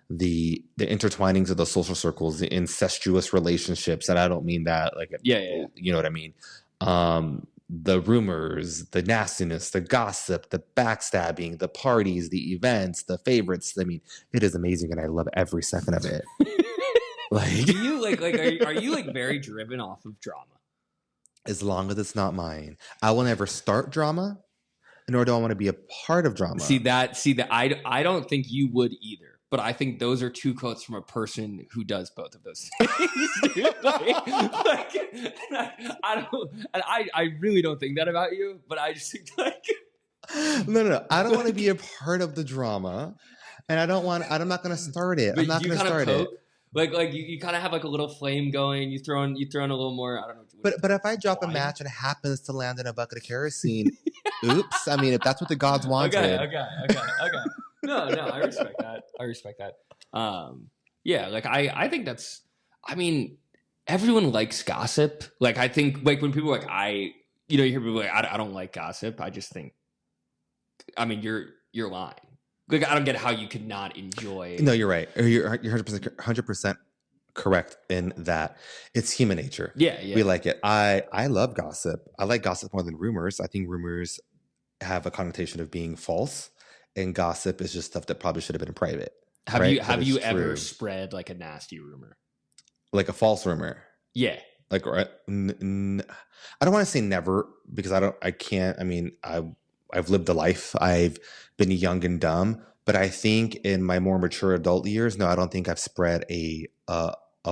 the intertwinings of the social circles, the incestuous relationships, and I don't mean that like Yeah. You know what I mean. The rumors, the nastiness, the gossip, the backstabbing, the parties, the events, the favorites. I mean, it is amazing, and I love every second of it. Like, Do you are you like very driven off of drama? As long as it's not mine, I will never start drama, nor do I want to be a part of drama. See that I don't think you would either. But I think those are 2 quotes from a person who does both of those things. Dude. I don't, and I really don't think that about you. But I just think like, no. I don't want to be a part of the drama, and I'm not going to start it. I'm not going to start it. Like you kind of have like a little flame going. You throw in a little more. I don't know. But if I drop a match and it happens to land in a bucket of kerosene, oops. I mean, if that's what the gods wanted. Okay. No, I respect that. Yeah, like I think that's. I mean, everyone likes gossip. Like I think like when people are like you hear people like I don't like gossip. I just think. I mean, you're lying. Like I don't get how you could not enjoy. No, you're right. You're 100% correct in that. It's human nature. Yeah. We like it. I love gossip. I like gossip more than rumors. I think rumors have a connotation of being false, and gossip is just stuff that probably should have been in private. Have you ever spread like a nasty rumor? Like a false rumor? Yeah. Like I don't want to say never because I can't. I mean, I've lived a life. I've been young and dumb, but I think in my more mature adult years, no, I don't think I've spread a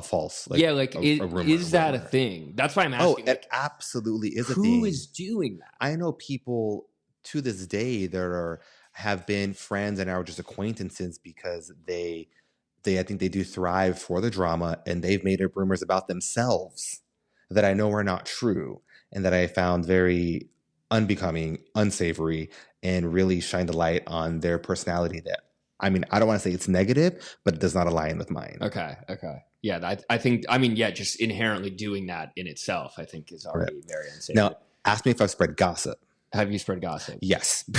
false. Like, yeah, like a rumor, is that a thing? That's why I'm asking. Oh, it absolutely is a thing. Who is doing that? I know people to this day that have been friends and are just acquaintances because I think they do thrive for the drama, and they've made up rumors about themselves that I know are not true and that I found very unbecoming, unsavory, and really shined a light on their personality that, I mean, I don't want to say it's negative, but it does not align with mine. Okay. Yeah, I think, I mean, yeah, just inherently doing that in itself, I think is already very unsafe. Now, ask me if I've spread gossip. Have you spread gossip? Yes.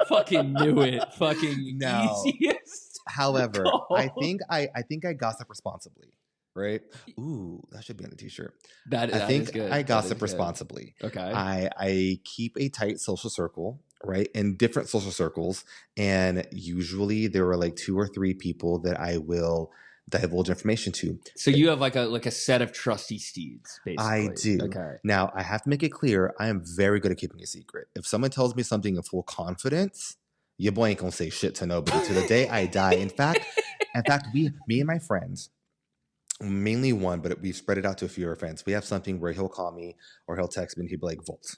Fucking knew it. Fucking no. Easiest. However, I think I gossip responsibly. Right? Ooh, that should be on a t-shirt. I think is good. I gossip responsibly. Okay. I keep a tight social circle, right? In different social circles. And usually there are like 2 or 3 people that I will divulge information to. So you have like a set of trusty steeds, basically. I do. Okay. Now I have to make it clear, I am very good at keeping a secret. If someone tells me something in full confidence, your boy ain't gonna say shit to nobody to the day I die. In fact, me and my friends, mainly one, but we've spread it out to a few of our friends. We have something where he'll call me or he'll text me and he'll be like Volt.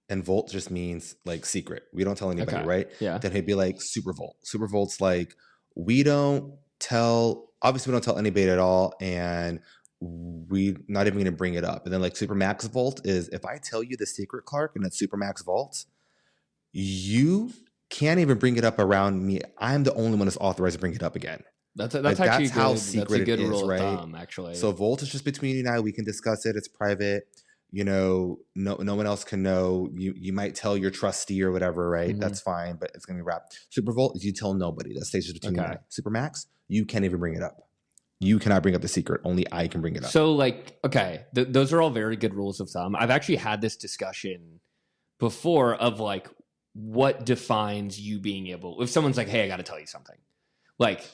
And Volt just means like secret. We don't tell anybody, right? Yeah. Then he'd be like Super Volt. Super Volt's like, we don't tell anybody at all, and we not even gonna bring it up. And then like Super Max Volt is, if I tell you the secret, Clark, and it's Super Max Volt, you can't even bring it up around me. I'm the only one that's authorized to bring it up again. That's Like, actually that's how good. That's a secret it good is, rule of right? thumb, actually. So Volt is just between you and I. We can discuss it. It's private. You know, no one else can know. You might tell your trustee or whatever, right? Mhm. That's fine, but it's gonna be wrapped. Super Volt is you tell nobody. That stays just between you and I. Super Max, you can't even bring it up. You cannot bring up the secret. Only I can bring it up. So, like, okay, those are all very good rules of thumb. I've actually had this discussion before of like what defines you being able. If someone's like, "Hey, I got to tell you something," like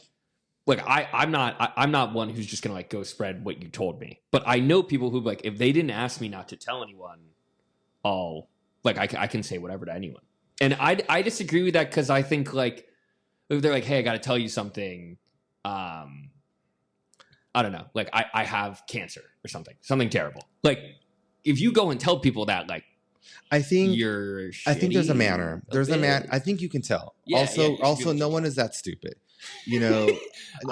I'm not one who's just gonna like go spread what you told me. But I know people who like if they didn't ask me not to tell anyone, I'll like I can say whatever to anyone. And I disagree with that because I think like if they're like, "Hey, I got to tell you something," I don't know, like I have cancer or something terrible. Like if you go and tell people that, like I think you're there's a shitty manner. There's a man. I think you can tell. Yeah, Also, no one is that stupid. You know,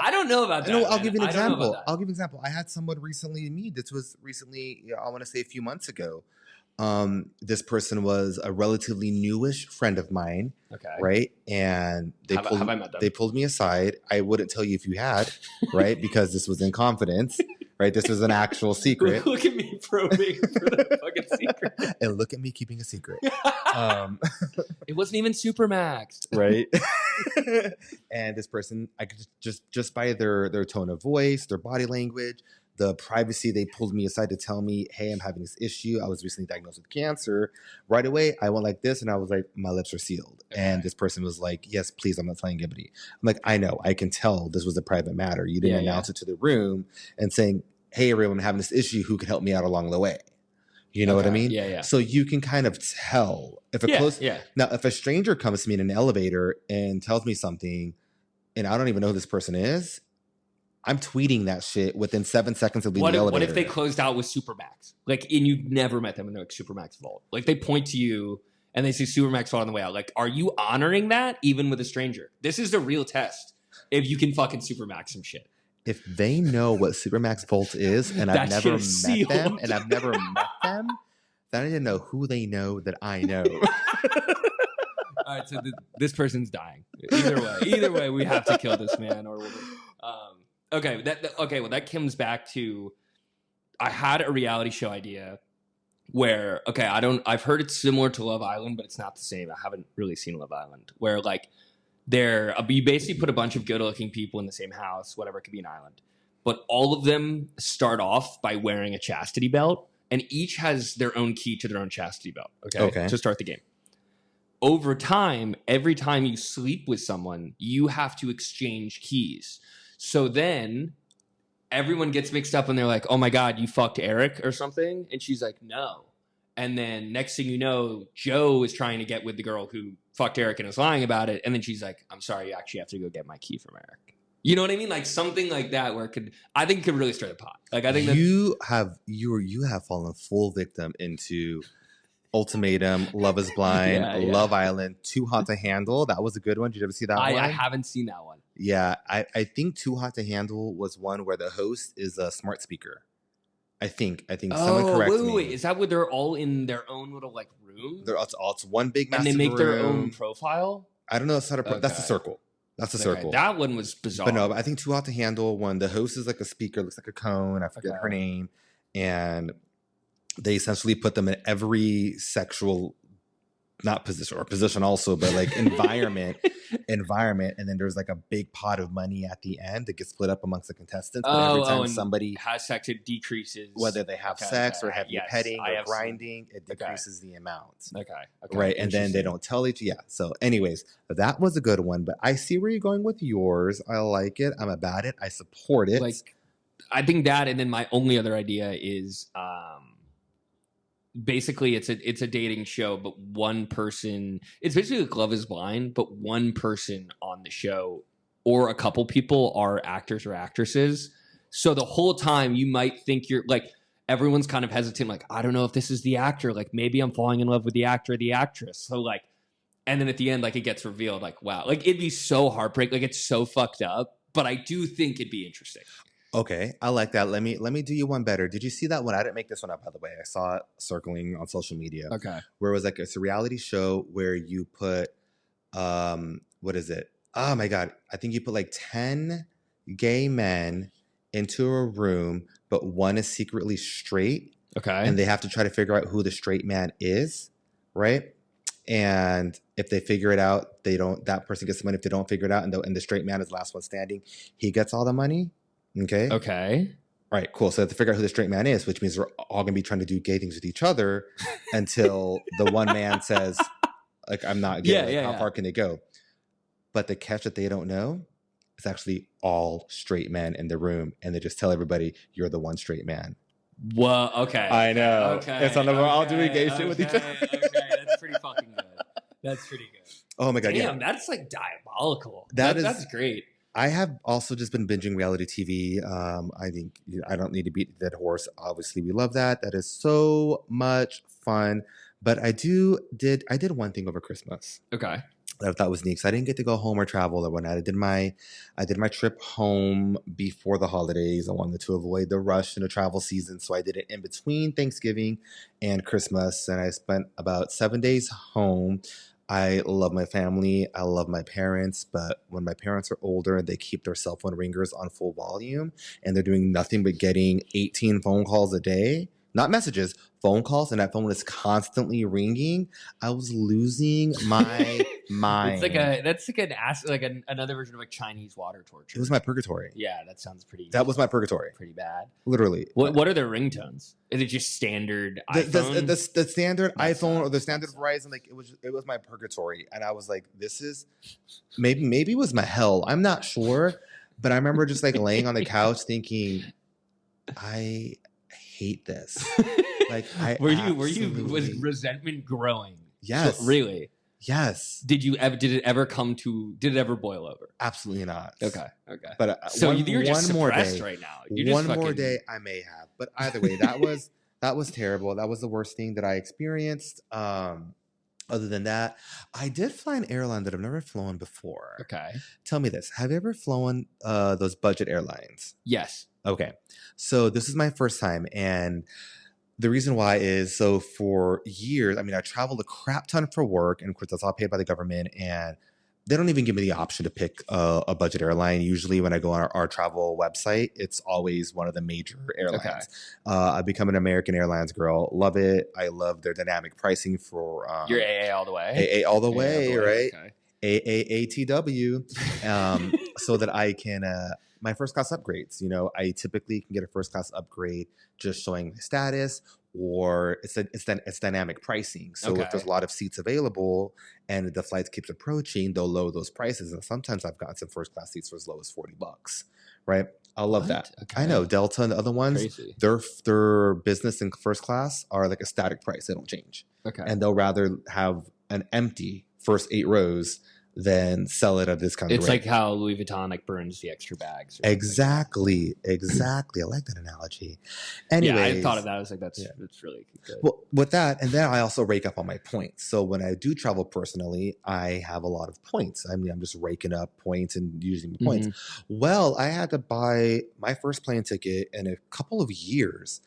I don't know about that. No, I'll man. give you an I don't know about example. that. I'll give you an example. I had someone recently meet. This was recently, I want to say a few months ago. This person was a relatively newish friend of mine. Okay. Right. And have I met them? They pulled me aside. I wouldn't tell you if you had, right? Because this was in confidence, right? This was an actual secret. Look at me probing for the fucking secret. And look at me keeping a secret. It wasn't even Supermax. Right. And this person, I could just by their tone of voice, their body language, the privacy, they pulled me aside to tell me, hey, I'm having this issue. I was recently diagnosed with cancer. Right away, I went like this and I was like, my lips are sealed. Okay. And this person was like, yes, please, I'm not telling anybody. I'm like, I know, I can tell this was a private matter. You didn't announce it to the room and saying, hey, everyone, I'm having this issue. Who could help me out along the way? You know what I mean? Yeah. So you can kind of tell if now, if a stranger comes to me in an elevator and tells me something and I don't even know who this person is, I'm tweeting that shit within 7 seconds of leaving the elevator. What if they closed out with Supermax? Like, and you've never met them and they're like Supermax Vault. Like, they point to you and they see Supermax Vault on the way out. Like, are you honoring that even with a stranger? This is the real test. If you can fucking Supermax some shit. If they know what Supermax Vault is and I've never met them, then I didn't know who they know that I know. All right, so this person's dying. Either way, we have to kill this man or woman. Okay, well, that comes back to I had a reality show idea where I've heard it's similar to Love Island, but it's not the same. I haven't really seen Love Island, where like you basically put a bunch of good-looking people in the same house, whatever, it could be an island, but all of them start off by wearing a chastity belt, and each has their own key to their own chastity belt. Okay, to start the game. Over time, every time you sleep with someone, you have to exchange keys. So then everyone gets mixed up and they're like, oh my God, you fucked Eric or something? And she's like, no. And then next thing you know, Joe is trying to get with the girl who fucked Eric and is lying about it. And then she's like, I'm sorry, you actually have to go get my key from Eric. You know what I mean? Like something like that where I think it could really stir the pot. Like I think that you have fallen full victim into Ultimatum, Love is Blind, Love Island, Too Hot to Handle. That was a good one. Did you ever see that one? I haven't seen that one. Yeah, I think Too Hot to Handle was one where the host is a smart speaker. I think someone correct me. Wait. Is that where they're all in their own little like room? It's one big massive and they make room. their own profile? I don't know. That's a circle. That's a circle. That one was bizarre. But I think Too Hot to Handle when the host is like a speaker, looks like a cone. I forget her name. And they essentially put them in every sexual, not position or position also, but like environment. And then there's like a big pot of money at the end that gets split up amongst the contestants. But every time somebody has sex, it decreases. Whether they have sex or heavy petting or grinding, it decreases the amount. Okay. Right. And then they don't tell each other. Yeah. So anyways, that was a good one. But I see where you're going with yours. I like it. I'm about it. I support it. Like, I think that, and then my only other idea is basically it's a dating show, but one person, it's basically like Love is Blind, but one person on the show or a couple people are actors or actresses. So the whole time you might think you're like, everyone's kind of hesitant, like, I don't know if this is the actor, like maybe I'm falling in love with the actor or the actress. So like, and then at the end, like it gets revealed, like, wow, like it'd be so heartbreaking, like it's so fucked up, but I do think it'd be interesting. Okay, I like that. Let me do you one better. Did you see that one? I didn't make this one up, by the way. I saw it circling on social media. Okay. Where it was like it's a reality show where you put what is it? Oh my God. I think you put like 10 gay men into a room, but one is secretly straight, Okay. and they have to try to figure out who the straight man is, right? And if they figure it out, that person gets the money. If they don't figure it out, and the straight man is the last one standing, he gets all the money. Okay. Okay. All right, cool. So they have to figure out who the straight man is, which means we're all gonna be trying to do gay things with each other until the one man says, like, I'm not gay. How far can they go? But the catch that they don't know is actually all straight men in the room, and they just tell everybody you're the one straight man. Whoa. Okay. I know. Okay. It's on the we're all doing gay shit with each other. Okay. That's pretty fucking good. That's pretty good. Oh my god. Damn, Yeah. that's like diabolical. That's great. I have also just been binging reality TV. I think I don't need to beat the dead horse. Obviously, we love that. That is so much fun. But I did one thing over Christmas Okay. that I thought was neat. So I didn't get to go home or travel or whatnot. I did my trip home before the holidays. I wanted to avoid the rush in the travel season, so I did it in between Thanksgiving and Christmas, and I spent about 7 days home. I love my family. I love my parents, but when my parents are older, they keep their cell phone ringers on full volume, and they're doing nothing but getting 18 phone calls a day. Not messages, phone calls, and that phone is constantly ringing. I was losing my mind. That's like another version of like Chinese water torture. It was my purgatory. Yeah, that sounds pretty. That was my purgatory. Pretty bad. Literally. What are their ringtones? Is it just standard iPhone? The standard That iPhone or the sucks. standard Verizon? Like it was my purgatory, and I was like, this is maybe it was my hell. I'm not sure, but I remember just like laying on the couch thinking, I hate this. Like was resentment growing? Yes. So, really? Yes. Did it ever boil over? Absolutely not. Okay. But So you're just one more suppressed day, right now. You're just more fucking- day I may have. But either way, that was terrible. That was the worst thing that I experienced. Other than that, I did fly an airline that I've never flown before. Okay. Tell me this. Have you ever flown those budget airlines? Yes. Okay. So this is my first time, and the reason why is, so for years, I mean, I traveled a crap ton for work, and of course that's all paid by the government, and they don't even give me the option to pick a budget airline. Usually when I go on our travel website, it's always one of the major airlines. Okay. I've become an American Airlines girl. Love it. I love their dynamic pricing for... You're AA all the way? AA all the way, right? Okay. AAATW. So that I can... my first class upgrades, I typically can get a first class upgrade just showing my status, or it's dynamic pricing. So if there's a lot of seats available and the flight keeps approaching, they'll lower those prices. And sometimes I've gotten some first class seats for as low as $40, right? I love that. Okay. I know Delta and the other ones, Crazy. their business and first class are like a static price. They don't change. Okay. And they'll rather have an empty first 8 rows than sell it at a discount. It's like how Louis Vuitton like burns the extra bags. Exactly. I like that analogy. Anyways, yeah, I thought of that. I was like, that's really good. Well, with that, and then I also rake up on my points. So when I do travel personally, I have a lot of points. I mean, I'm just raking up points and using the points. Well, I had to buy my first plane ticket in a couple of years,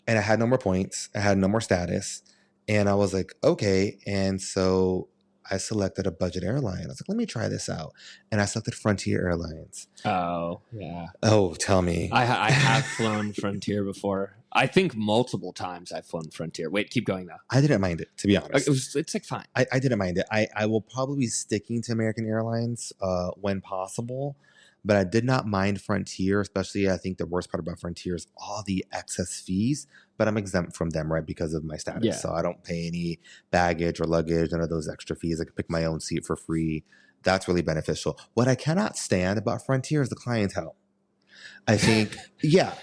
and I had no more points. I had no more status. And I was like, okay. And so I selected a budget airline. I was like, let me try this out. And I selected Frontier Airlines. Oh, yeah. Oh, tell me. I have flown Frontier before. I think multiple times I've flown Frontier. Wait, keep going though. I didn't mind it, to be honest. It's like fine. I didn't mind it. I will probably be sticking to American Airlines when possible. But I did not mind Frontier, especially I think the worst part about Frontier is all the excess fees. But I'm exempt from them, right, because of my status. Yeah. So I don't pay any baggage or luggage, none of those extra fees. I can pick my own seat for free. That's really beneficial. What I cannot stand about Frontier is the clientele. I think, yeah.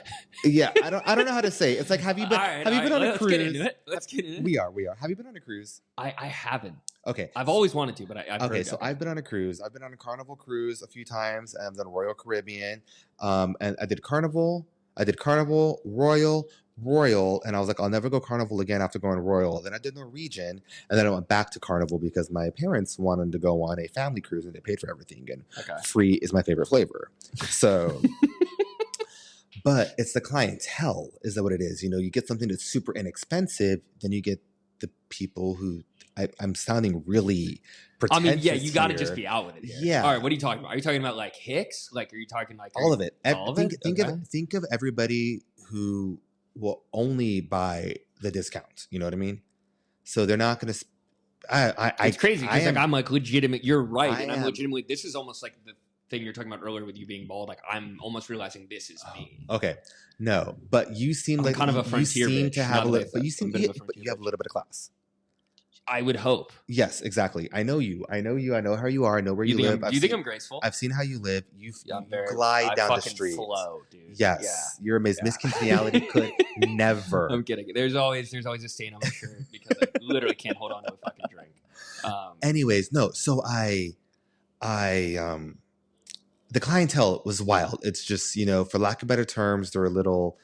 I don't know how to say it. It's like, have you been on a cruise? Let's get into it. We are. Have you been on a cruise? I haven't. Okay. I've always wanted to, but I've heard so I've been on a cruise. I've been on a Carnival cruise a few times. I've done Royal Caribbean. And I did Carnival, Royal, and I was like, I'll never go Carnival again after going Royal. Then I did Norwegian, and then I went back to Carnival because my parents wanted to go on a family cruise, and they paid for everything. And free is my favorite flavor. So... But it's the clientele, is that what it is? You get something that's super inexpensive, then you get the people who I'm sounding really I pretentious. mean, yeah, you got to here. just be out with it. Here. Yeah. All right, what are you talking about? Are you talking about like Hicks? Like, are you talking like All of it? All of it? Think of everybody who will only buy the discount. You know what I mean? So they're not going to. It's crazy because like I'm like legitimate. You're right, and I'm am legitimately. This is almost like the thing you're talking about earlier with you being bald. Like I'm almost realizing this is me. Okay, no, but you seem like kind of a frontier you seem bitch, to have a little, but you seem, but you have a little bit of class. I would hope. Yes, exactly. I know you. I know how you are. I know where you live. Do you think I'm graceful? I've seen how you live. You very, glide down the street. Flow, dude. Yes, you're amazing. Miss Congeniality could never. I'm kidding. There's always a stain on my shirt because I literally can't hold on to a fucking drink. Anyways, no. So I the clientele was wild. It's just, for lack of better terms, they're a little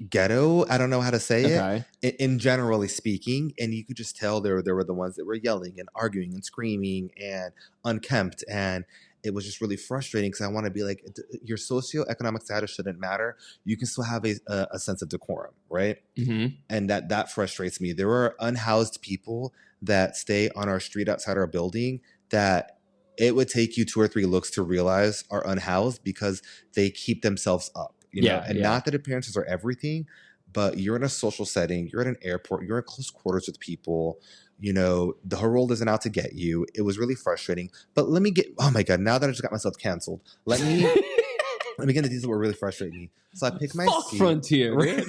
ghetto. I don't know how to say it in generally speaking. And you could just tell there were the ones that were yelling and arguing and screaming and unkempt. And it was just really frustrating because I want to be like, your socioeconomic status shouldn't matter. You can still have a sense of decorum, right? Mm-hmm. And that frustrates me. There are unhoused people that stay on our street outside our building that it would take you 2 or 3 looks to realize are unhoused because they keep themselves up. Not that appearances are everything, but you're in a social setting, you're at an airport, you're in close quarters with people, the whole world isn't out to get you. It was really frustrating. But oh my God, now that I just got myself canceled, let me get into these that were really frustrating me. So I picked my seat. Frontier, man.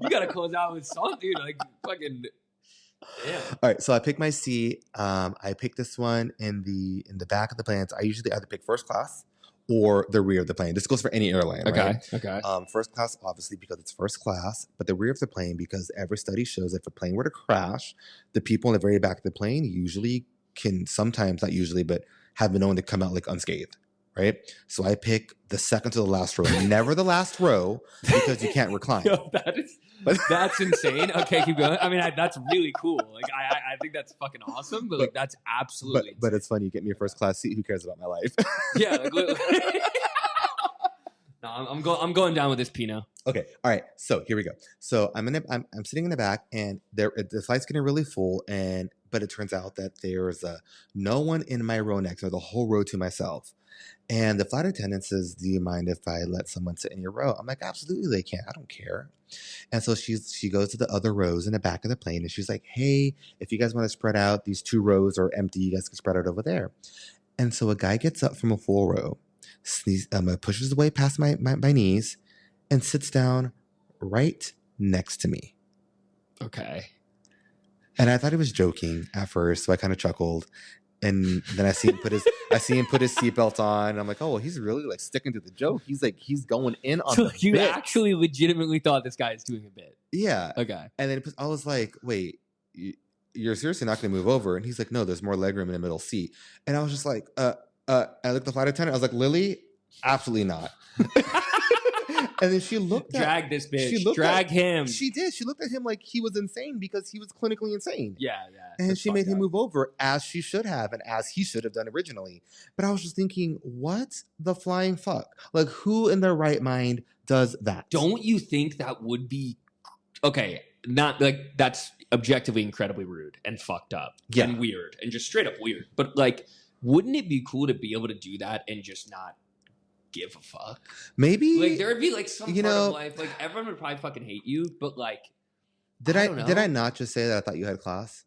You gotta close out with something, dude. Like fucking. Yeah. All right, so I picked my seat. I picked this one in the back of the plane. I usually either pick first class or the rear of the plane. This goes for any airline, right? Okay. First class, obviously, because it's first class, but the rear of the plane, because every study shows that if a plane were to crash, the people in the very back of the plane usually can, sometimes, not usually, but have been known to come out like unscathed, right? So I pick the second to the last row, never the last row, because you can't recline. Yo, that's insane. Okay, keep going. I mean, that's really cool. Like, I think that's fucking awesome, but like, that's absolutely. But it's funny. You get me a first class seat. Who cares about my life? Yeah. Like, no, I'm going down with this Pinot. Okay. All right. So here we go. So I'm sitting in the back, and the flight's getting really full, but it turns out that there's no one in my row next, or the whole row to myself. And the flight attendant says, "Do you mind if I let someone sit in your row?" I'm like, "Absolutely, they can. I don't care." And so she goes to the other rows in the back of the plane, and she's like, "Hey, if you guys want to spread out, these 2 rows are empty. You guys can spread out over there." And so a guy gets up from a full row, pushes away past my knees, and sits down right next to me. Okay. And I thought he was joking at first, so I kind of chuckled. And then I see him put his seatbelt on. And I'm like, oh, well, he's really like sticking to the joke. He's going in on the you bit. Actually legitimately thought this guy is doing a bit. Yeah. Okay. And then I was like, wait, you're seriously not going to move over? And he's like, no, there's more legroom in the middle seat. And I was just like, I looked at the flight attendant. I was like, Lily, absolutely not. And then she looked at drag this bitch. Drag him. She did. She looked at him like he was insane because he was clinically insane. Yeah. And she made him move over as she should have and as he should have done originally. But I was just thinking, what the flying fuck? Like, who in their right mind does that? Don't you think that would be okay? Not like that's objectively incredibly rude and fucked up and weird and just straight up weird. But like, wouldn't it be cool to be able to do that and just not give a fuck? Maybe like there would be like some part of life, like everyone would probably fucking hate you, but like did I not just say that I thought you had class?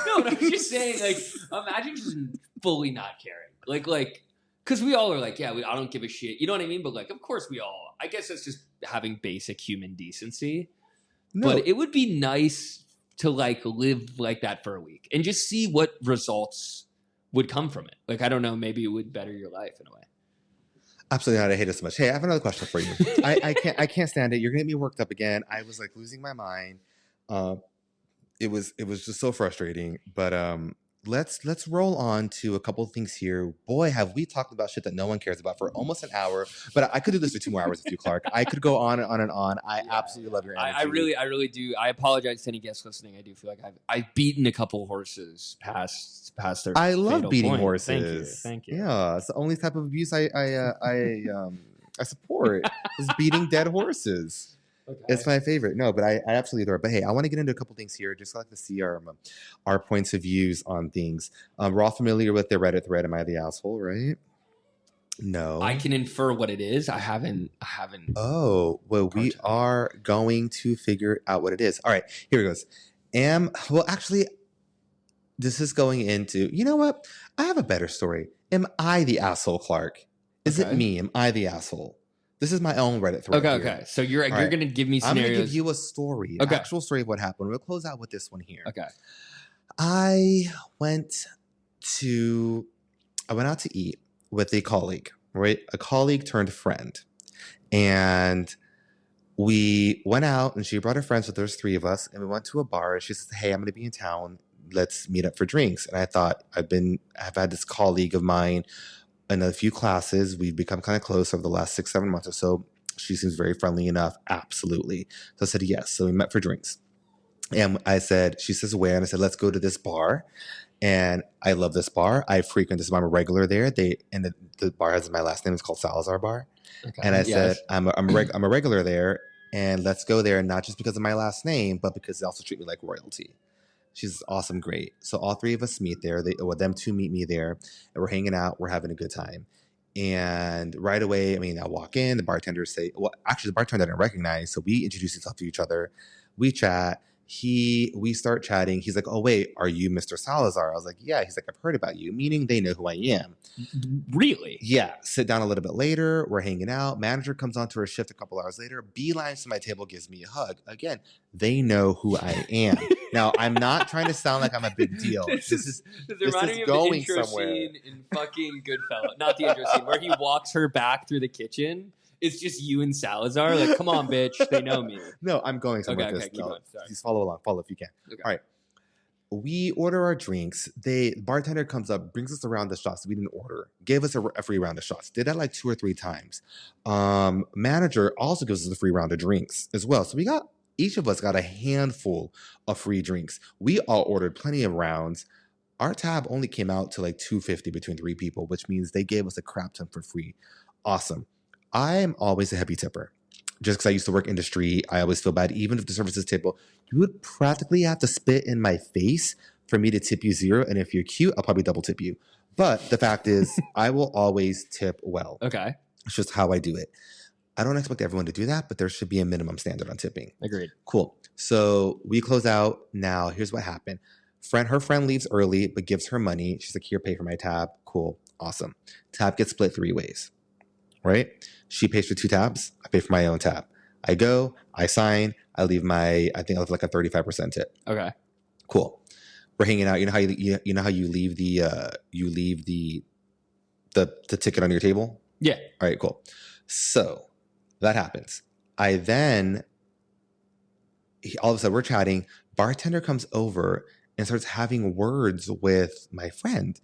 No, I'm just saying, like, imagine just fully not caring, like because we all are like, yeah, I don't give a shit, you know what I mean? But like, of course we all, I guess that's just having basic human decency. No. But it would be nice to like live like that for a week and just see what results would come from it. Like, I don't know, maybe it would better your life in a way. Absolutely not. I hate it so much. Hey, I have another question for you. I can't stand it. You're gonna get me worked up again. I was like losing my mind. It was just so frustrating. But let's roll on to a couple of things here. Boy, have we talked about shit that no one cares about for almost an hour. But I could do this for 2 more hours with you, Clark. I could go on and on and on. I absolutely love your energy. I really do. I apologize to any guests listening. I do feel like I've beaten a couple horses past their. I love beating point. horses. Thank you. Yeah, it's the only type of abuse I support is beating dead horses. Okay. It's my favorite. No, but I absolutely adore it. But hey, I want to get into a couple things here, just like to see our points of views on things. We're all familiar with the Reddit thread, "Am I the asshole?" Right? I No. can infer what it is. I haven't Oh, well, we partook. are going to figure out what it is. All right, here it goes. Actually, this is going into, you know what? I have a better story. Am I the asshole, Clark? Is it Okay. me? Am I the asshole? This is my own Reddit thread Okay. here. Okay. So you're All you're right. gonna give me I'm going to give scenarios. you a story, an Okay. actual story of what happened. We'll close out with this one here. Okay. I went to I went out to eat with a colleague, right? A colleague turned friend. And we went out and she brought her friends, so there's three of us, and we went to a bar and she said, "Hey, I'm gonna be in town. Let's meet up for drinks." And I thought, I've had this colleague of mine in a few classes. We've become kind of close over the last 6, 7 months or so. She seems very friendly enough. Absolutely. So I said yes. So we met for drinks. And I said, she says where? And I said, let's go to this bar. And I love this bar. I frequent this bar. I'm a regular there. The bar has my last name. It's called Salazar Bar. And Okay. I Yes. said, I'm a regular there, and let's go there, not just because of my last name, but because they also treat me like royalty. She's awesome, great. So all three of us meet there. Them two meet me there, and we're hanging out. We're having a good time. And right away, I mean, I walk in. The bartender actually, the bartender I didn't recognize. So we introduce ourselves to each other. We chat. We start chatting. He's like, "Oh wait, are you Mr. Salazar?" I was like, "Yeah." He's like, "I've heard about you," meaning they know who I am. Really? Yeah, sit down a little bit later. We're hanging out. Manager comes onto her shift a couple hours later, beelines to my table, gives me a hug. Again, they know who I am. Now, I'm not trying to sound like I'm a big deal. This This reminded is me of the going intro somewhere. scene in fucking Goodfellas. Not the intro scene where he walks her back through the kitchen. It's just you and Salazar. Like, come on, bitch. They know me. No, I'm going somewhere Okay. with Okay. this. Keep No, going. Sorry. please follow along. Follow if you can. Okay. All right. We order our drinks. The bartender comes up, brings us a round of shots we didn't order, gave us a free round of shots. Did that like 2 or 3 times. Manager also gives us a free round of drinks as well. So each of us got a handful of free drinks. We all ordered plenty of rounds. Our tab only came out to like $2.50 between three people, which means they gave us a crap ton for free. Awesome. I'm always a heavy tipper. Just because I used to work industry, I always feel bad. Even if the service is table, you would practically have to spit in my face for me to tip you zero. And if you're cute, I'll probably double tip you. But the fact is, I will always tip well. Okay. It's just how I do it. I don't expect everyone to do that, but there should be a minimum standard on tipping. Agreed. Cool. So we close out. Now, here's what happened. Her friend leaves early, but gives her money. She's like, "Here, pay for my tab." Cool. Awesome. Tab gets split 3 ways, right? She pays for 2 tabs. I pay for my own tab. I go, I sign, I think I have like a 35% tip. Okay. Cool. We're hanging out. You know how you leave the ticket on your table? Yeah. All right, cool. So that happens. All of a sudden we're chatting. Bartender comes over and starts having words with my friend.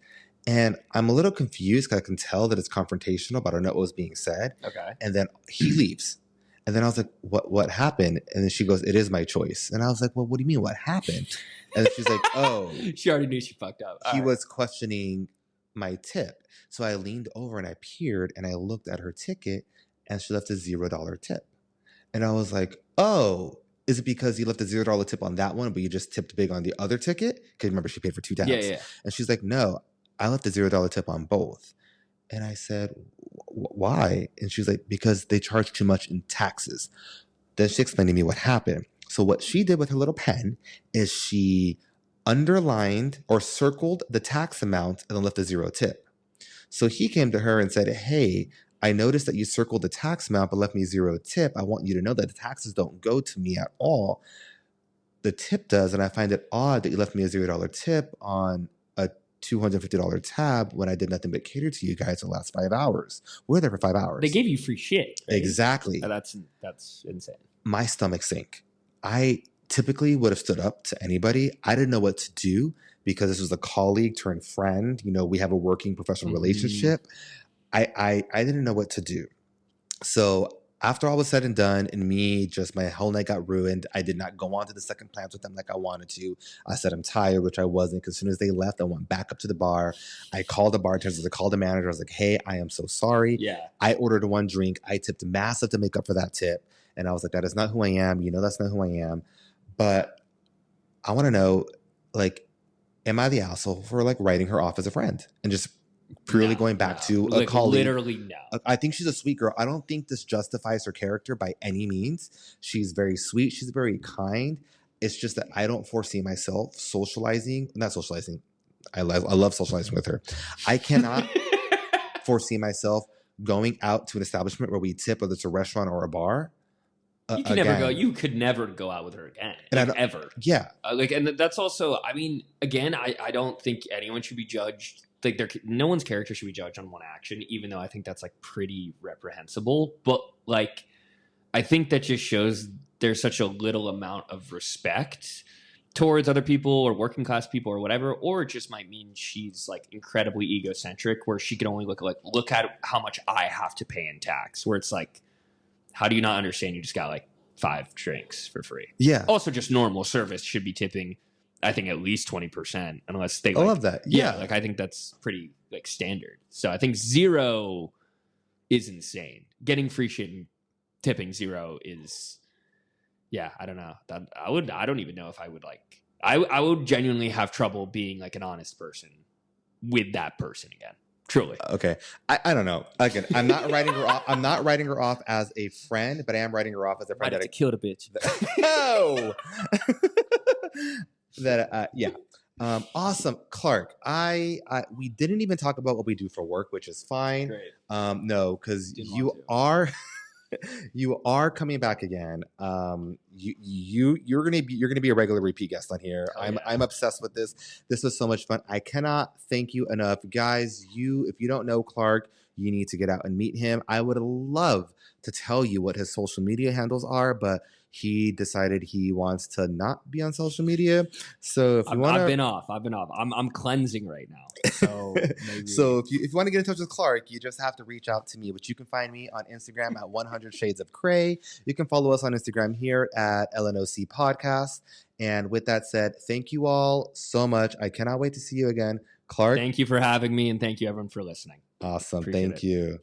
And I'm a little confused because I can tell that it's confrontational, but I don't know what was being said. Okay. And then he leaves. And then I was like, what happened? And then she goes, "It is my choice." And I was like, "Well, what do you mean? What happened?" And then she's like, "Oh, She already knew she fucked up. he was questioning my tip." So I leaned over and I peered and I looked at her ticket and she left a $0 tip. And I was like, "Oh, is it because you left a $0 tip on that one, but you just tipped big on the other ticket?" Because remember, she paid for 2 tabs. Yeah. And she's like, "No, I left a $0 tip on both." And I said, "Why?" And she was like, "Because they charge too much in taxes." Then she explained to me what happened. So what she did with her little pen is she underlined or circled the tax amount and then left a 0 tip. So he came to her and said, "Hey, I noticed that you circled the tax amount but left me 0 tip. I want you to know that the taxes don't go to me at all. The tip does, and I find it odd that you left me a $0 tip on a $250 tab when I did nothing but cater to you guys the last 5 hours. We're there for 5 hours." They gave you free shit. Right? Exactly. That's insane. My stomach sank. I typically would have stood up to anybody. I didn't know what to do because this was a colleague turned friend. You know, we have a working professional relationship. I didn't know what to do. So after all was said and done, and my whole night got ruined. I did not go on to the second plans with them like I wanted to. I said I'm tired, which I wasn't, because as soon as they left, I went back up to the bar. I called the bartenders, I called the manager. I was like, "Hey, I am so sorry. Yeah. I ordered one drink. I tipped massive to make up for that tip." And I was like, that is not who I am. You know, that's not who I am. But I want to know, like, am I the asshole for like writing her off as a friend and just purely going back to a like colleague? literally no. I think she's a sweet girl. I don't think this justifies her character by any means. She's very sweet. She's very kind. It's just that I don't foresee myself not socializing. I love socializing with her. I cannot foresee myself going out to an establishment where we tip, whether it's a restaurant or a bar. You can never go. You could never go out with her again, like, ever. Yeah, like, and that's also. I mean, again, I don't think anyone should be judged. Like, no one's character should be judged on one action, even though I think that's like pretty reprehensible. But like, I think that just shows there's such a little amount of respect towards other people or working class people or whatever, or it just might mean she's like incredibly egocentric, where she can only look at how much I have to pay in tax. Where it's like, how do you not understand? You just got like 5 drinks for free. Yeah. Also, just normal service should be tipping, I think, at least 20%, unless they. I love that. Yeah. Like, I think that's pretty like standard. So I think 0 is insane. Getting free shit and tipping 0 is. Yeah, I don't know. I don't even know if I would like. I would genuinely have trouble being like an honest person with that person again. Truly. Okay. I don't know. Again, I'm not writing her off. I'm not writing her off as a friend, but I am writing her off as a friend. Might have to kill the bitch. No. Yeah. Awesome, Clark. We didn't even talk about what we do for work, which is fine. Great. No, because you are coming back again. You're gonna be a regular repeat guest on here. I'm obsessed with this. This was so much fun. I cannot thank you enough, guys. If you don't know Clark, you need to get out and meet him. I would love to tell you what his social media handles are, but he decided he wants to not be on social media. So if you want, I've been off. I'm cleansing right now. So maybe. So if you want to get in touch with Clark, you just have to reach out to me. But you can find me on Instagram at 100 Shades of Cray. You can follow us on Instagram here at LNOC Podcast. And with that said, thank you all so much. I cannot wait to see you again, Clark. Thank you for having me, and thank you everyone for listening. Awesome. Appreciate Thank it. you.